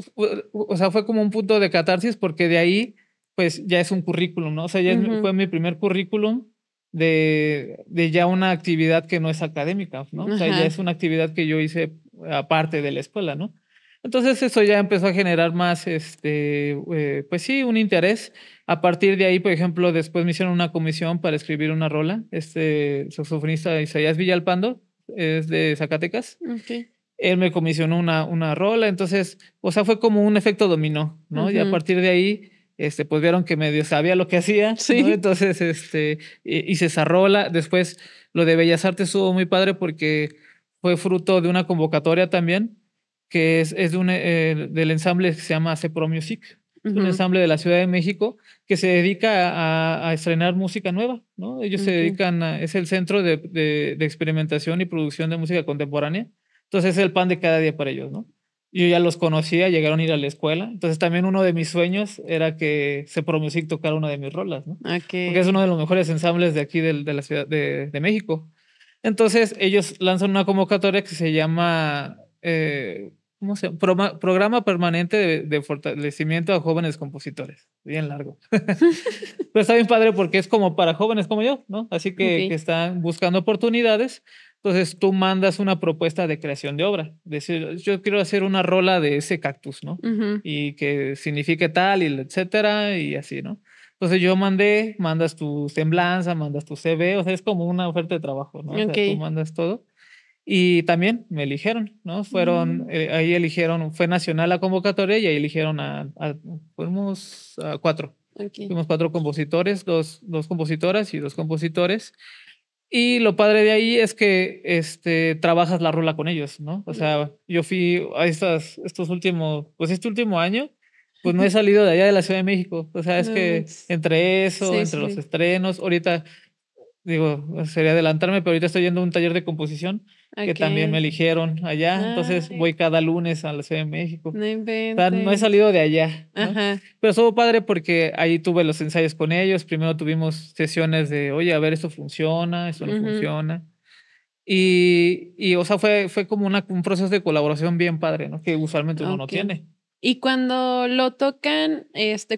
[SPEAKER 1] o sea, fue como un punto de catarsis porque de ahí, pues ya es un currículum, ¿no? O sea,
[SPEAKER 2] Ujú.
[SPEAKER 1] fue mi primer currículum de ya una actividad que no es académica, ¿no? O sea, ya
[SPEAKER 2] Ajá.
[SPEAKER 1] es una actividad que yo hice aparte de la escuela, ¿no? Entonces eso ya empezó a generar más, pues sí, un interés. A partir de ahí, por ejemplo, después me hicieron una comisión para escribir una rola. El saxofonista Isaías Villalpando es de Zacatecas.
[SPEAKER 2] Okey.
[SPEAKER 1] Él me comisionó una rola, entonces, o sea, fue como un efecto dominó, ¿no? Y a
[SPEAKER 2] Ujú.
[SPEAKER 1] partir de ahí, pues vieron que medio sabía lo que hacía, ¿no?
[SPEAKER 2] Sí.
[SPEAKER 1] Entonces, hice esa rola. Después, lo de Bellas Artes estuvo muy padre porque fue fruto de una convocatoria también, que es del ensamble que se llama Cepro Music. Es un
[SPEAKER 2] Ujú.
[SPEAKER 1] ensamble de la Ciudad de México que se dedica a estrenar música nueva, ¿no? Ellos se
[SPEAKER 2] Okey.
[SPEAKER 1] dedican es el centro de experimentación y producción de música contemporánea. Entonces es el pan de cada día para ellos, ¿no? Yo ya los conocía, llegaron a ir a la escuela. Entonces también uno de mis sueños era que Cepro Music tocara una de mis rolas, ¿no? Porque es
[SPEAKER 2] Okey.
[SPEAKER 1] uno de los mejores ensambles de aquí de la Ciudad de México. Entonces ellos lanzan una convocatoria que se llama, ¿cómo se llama? Programa Permanente de Fortalecimiento a Jóvenes Compositores. Bien largo. Pero está bien padre porque es como para jóvenes como yo, ¿no? Así que
[SPEAKER 2] Okey.
[SPEAKER 1] están buscando oportunidades. Entonces tú mandas una propuesta de creación de obra. Decir, yo quiero hacer una rola de ese cactus, ¿no?
[SPEAKER 2] Ujú.
[SPEAKER 1] Y que signifique tal y etcétera y así, ¿no? Entonces yo mandas tu semblanza, mandas tu CV, o sea, es como una oferta de trabajo, ¿no? O sea, tú
[SPEAKER 2] Okey.
[SPEAKER 1] mandas todo. Y también me eligieron, ¿no?
[SPEAKER 2] Mm,
[SPEAKER 1] Ahí eligieron, fue nacional la convocatoria y ahí eligieron fuimos a cuatro.
[SPEAKER 2] okey.
[SPEAKER 1] Fuimos cuatro compositores, dos compositoras y dos compositores. Y lo padre de ahí es que trabajas la rola con ellos, ¿no? O sea, yo fui a este último año, pues no he salido de allá de la Ciudad de México. O sea, es
[SPEAKER 2] No
[SPEAKER 1] que
[SPEAKER 2] manches.
[SPEAKER 1] entre eso,
[SPEAKER 2] Sí,
[SPEAKER 1] entre los
[SPEAKER 2] sí.
[SPEAKER 1] estrenos, ahorita, digo, sería adelantarme, pero ahorita estoy yendo a un taller de composición que también me eligieron allá. Entonces voy cada lunes a la Ciudad de México.
[SPEAKER 2] No
[SPEAKER 1] O
[SPEAKER 2] inventes.
[SPEAKER 1] sea, no he salido de allá, ¿no?
[SPEAKER 2] Ajá.
[SPEAKER 1] Pero estuvo padre porque ahí tuve los ensayos con ellos. Primero tuvimos sesiones de, oye, a ver, esto funciona, esto no funciona. O sea, fue como un proceso de colaboración bien padre, ¿no? Que usualmente uno no tiene.
[SPEAKER 2] Y cuando lo tocan,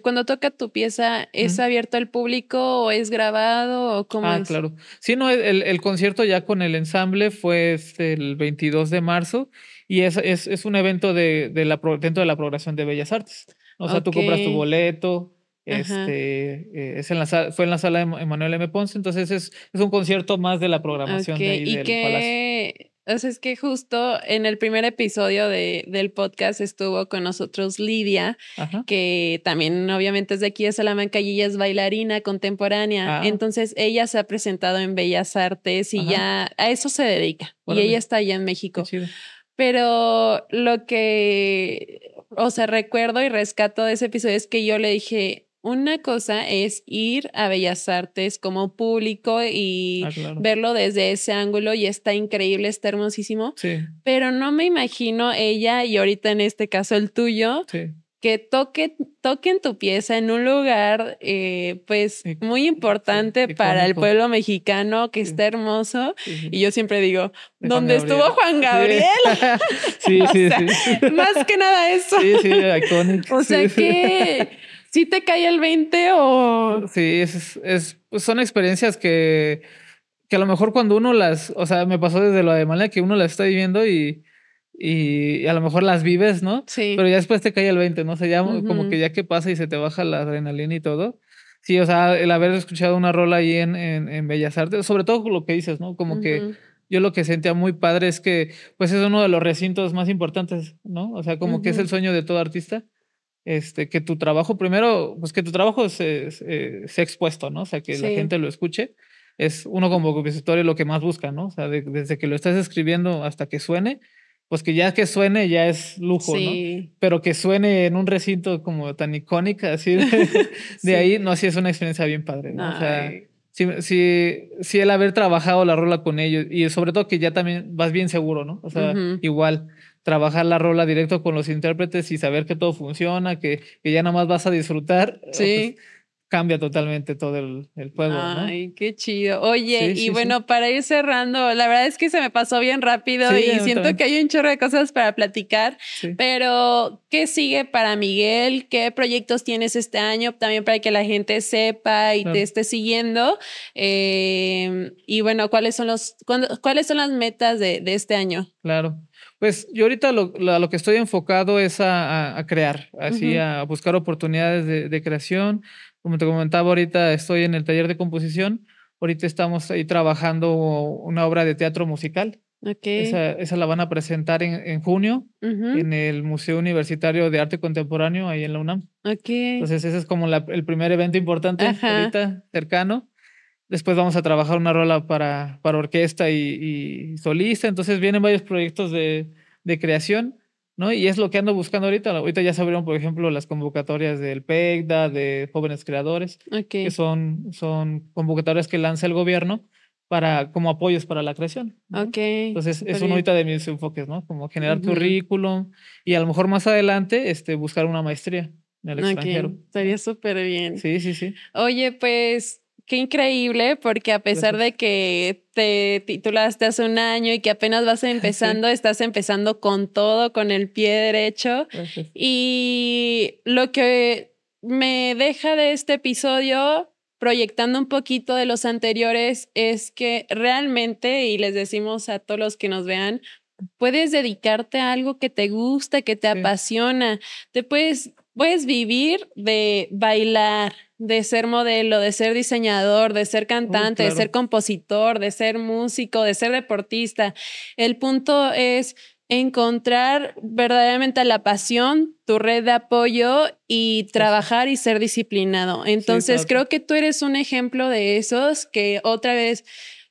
[SPEAKER 2] cuando toca tu pieza, ¿es abierto al público o es grabado o cómo es?
[SPEAKER 1] Claro. Sí, no, el concierto ya con el ensamble fue el 22 de marzo y es un evento dentro de la programación de Bellas Artes. O sea, tú compras tu boleto, fue en la sala de Emanuel M. Ponce, entonces es un concierto más de la programación de ahí
[SPEAKER 2] Y
[SPEAKER 1] del Palacio.
[SPEAKER 2] o sea, es que justo en el primer episodio del podcast estuvo con nosotros Lidia, que también obviamente es de aquí de Salamanca y ella es bailarina contemporánea. Entonces ella se ha presentado en Bellas Artes y ya a eso se dedica. Y ella está allá en México.
[SPEAKER 1] Qué chido.
[SPEAKER 2] Pero lo que, o sea, recuerdo y rescato de ese episodio es que yo le dije, una cosa es ir a Bellas Artes como público y verlo desde ese ángulo y está increíble, está hermosísimo, pero no me imagino ella y ahorita en este caso el tuyo, que toquen tu pieza en un lugar pues muy importante para el pueblo mexicano, que está hermoso. Y yo siempre digo, ¿dónde estuvo Juan Gabriel?
[SPEAKER 1] Sí, sí,
[SPEAKER 2] más que nada eso.
[SPEAKER 1] Sí, icónico.
[SPEAKER 2] O sea que ¿sí te cae el 20 o...?
[SPEAKER 1] Sí, pues son experiencias que a lo mejor cuando uno o sea, me pasó desde lo de manera que uno las está viviendo y a lo mejor las vives, ¿no?
[SPEAKER 2] Sí.
[SPEAKER 1] Pero ya después te cae el 20, ¿no? O sea, ya como que ya que pasa y se te baja la adrenalina y todo. Sí, o sea, el haber escuchado una rola ahí en Bellas Artes, sobre todo lo que dices, ¿no? Como que yo lo que sentía muy padre es que pues es uno de los recintos más importantes, ¿no? O sea, como que es el sueño de todo artista. Que tu trabajo primero, pues que tu trabajo sea expuesto, ¿no? O sea, que la gente lo escuche. Es uno como compositor lo que más busca, ¿no? O sea, desde que lo estás escribiendo hasta que suene, pues que suene ya es lujo, ¿no? Pero que suene en un recinto como tan icónica, así de ahí, no, sí es una experiencia bien padre, ¿no? O sea, sí el haber trabajado la rola con ellos y sobre todo que ya también vas bien seguro, ¿no? O sea, igual trabajar la rola directo con los intérpretes y saber que todo funciona, que ya nada más vas a disfrutar, pues, cambia totalmente todo el juego, ¿no?
[SPEAKER 2] Ay, qué chido. Oye, y bueno, para ir cerrando, la verdad es que se me pasó bien rápido y siento que hay un chorro de cosas para platicar, pero ¿qué sigue para Miguel? ¿Qué proyectos tienes este año? También para que la gente sepa y te esté siguiendo. Y bueno, ¿cuáles son las metas de este año?
[SPEAKER 1] Claro. Pues yo ahorita lo que estoy enfocado es a crear, así a buscar oportunidades de creación. Como te comentaba ahorita, estoy en el taller de composición. Ahorita estamos ahí trabajando una obra de teatro musical. Esa la van a presentar en junio en el Museo Universitario de Arte Contemporáneo, ahí en la UNAM. Entonces ese es como el primer evento importante ahorita, cercano. Después vamos a trabajar una rola para orquesta y solista. Entonces vienen varios proyectos de creación, ¿no? Y es lo que ando buscando ahorita. Ahorita ya se abrieron, por ejemplo, las convocatorias del PECDA, de Jóvenes Creadores, que son convocatorias que lanza el gobierno como apoyos para la creación, ¿no? Entonces es uno ahorita de mis enfoques, ¿no? Como generar currículum y a lo mejor más adelante buscar una maestría en el extranjero.
[SPEAKER 2] Estaría súper bien.
[SPEAKER 1] Sí.
[SPEAKER 2] Oye, pues... Qué increíble, porque a pesar de que te titulaste hace un año y que apenas vas empezando, estás empezando con todo, con el pie derecho.
[SPEAKER 1] Gracias.
[SPEAKER 2] Y lo que me deja de este episodio, proyectando un poquito de los anteriores, es que realmente, y les decimos a todos los que nos vean, puedes dedicarte a algo que te gusta, que te apasiona. Te puedes vivir de bailar, de ser modelo, de ser diseñador, de ser cantante, de ser compositor, de ser músico, de ser deportista. El punto es encontrar verdaderamente la pasión, tu red de apoyo y trabajar y ser disciplinado. Entonces creo que tú eres un ejemplo de esos que otra vez...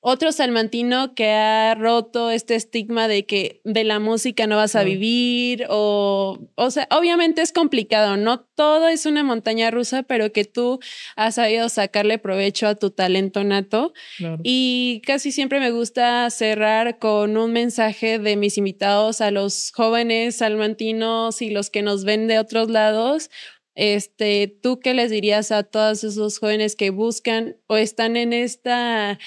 [SPEAKER 2] otro salmantino que ha roto este estigma de que de la música no vas a vivir o sea, obviamente es complicado, no todo es una montaña rusa, pero que tú has sabido sacarle provecho a tu talento nato.
[SPEAKER 1] Claro.
[SPEAKER 2] Y casi siempre me gusta cerrar con un mensaje de mis invitados a los jóvenes salmantinos y los que nos ven de otros lados. ¿Tú qué les dirías a todos esos jóvenes que buscan o están en esta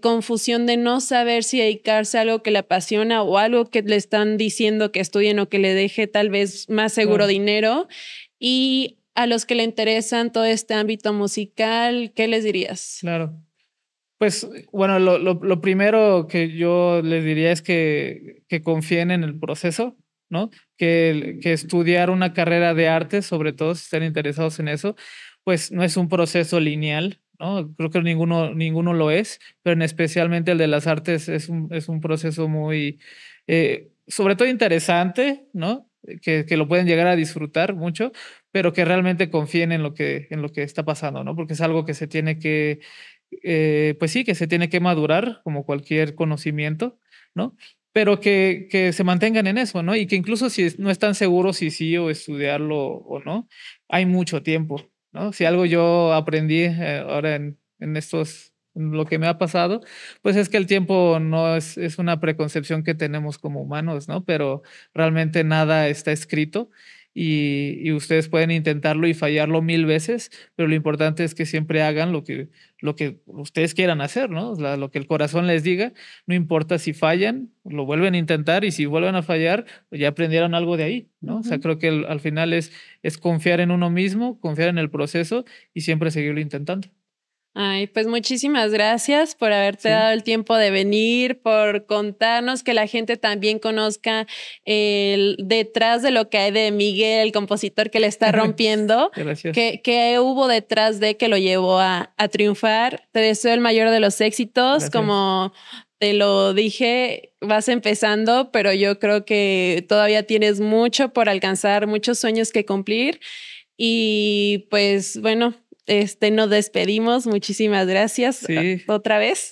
[SPEAKER 2] confusión de no saber si dedicarse a algo que le apasiona o algo que le están diciendo que estudien o que le deje tal vez más seguro dinero? Y a los que le interesan todo este ámbito musical, ¿qué les dirías?
[SPEAKER 1] Claro. Pues bueno, lo primero que yo les diría es que confíen en el proceso, ¿no? Que estudiar una carrera de arte, sobre todo si están interesados en eso, pues no es un proceso lineal, ¿no? Creo que ninguno lo es, pero especialmente el de las artes es un proceso muy, sobre todo interesante, ¿no? Que lo pueden llegar a disfrutar mucho, pero que realmente confíen en lo que está pasando, ¿no? Porque es algo que se tiene que, pues sí, que se tiene que madurar como cualquier conocimiento, ¿no? Pero que se mantengan en eso, ¿no? Y que incluso si no están seguros si sí o estudiarlo o no, hay mucho tiempo, ¿no? Si algo yo aprendí ahora en lo que me ha pasado, pues es que el tiempo no es una preconcepción que tenemos como humanos, ¿no? Pero realmente nada está escrito y ustedes pueden intentarlo y fallarlo 1000 veces, pero lo importante es que siempre hagan lo que ustedes quieran hacer, ¿no? O sea, lo que el corazón les diga, no importa si fallan, lo vuelven a intentar y si vuelven a fallar, pues ya aprendieron algo de ahí, ¿no? O sea, creo que al final es confiar en uno mismo, confiar en el proceso y siempre seguirlo intentando.
[SPEAKER 2] Ay, pues muchísimas gracias por haberte dado el tiempo de venir, por contarnos, que la gente también conozca el detrás de lo que hay de Miguel, el compositor que le está rompiendo.
[SPEAKER 1] Gracias.
[SPEAKER 2] ¿Qué hubo detrás de que lo llevó a triunfar? Te deseo el mayor de los éxitos. Gracias. Como te lo dije, vas empezando, pero yo creo que todavía tienes mucho por alcanzar, muchos sueños que cumplir. Y pues bueno, nos despedimos. Muchísimas gracias otra vez.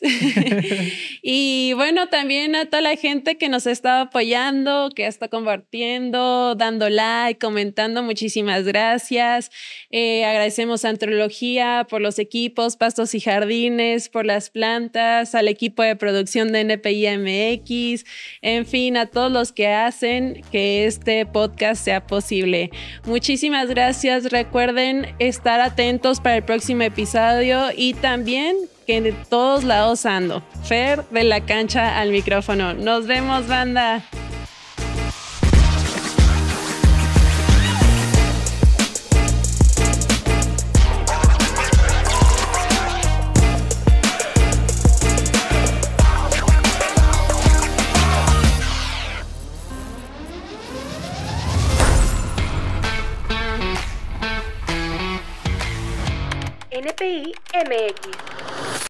[SPEAKER 2] Y bueno, también a toda la gente que nos está apoyando, que está compartiendo, dando like, comentando. Muchísimas gracias. Agradecemos a Antropología por los equipos, Pastos y Jardines, por las plantas, al equipo de producción de NPI MX, en fin, a todos los que hacen que este podcast sea posible. Muchísimas gracias. Recuerden estar atentos para el próximo episodio y también que de todos lados ando. Fer de la cancha al micrófono. Nos vemos, banda.
[SPEAKER 3] NPI MX.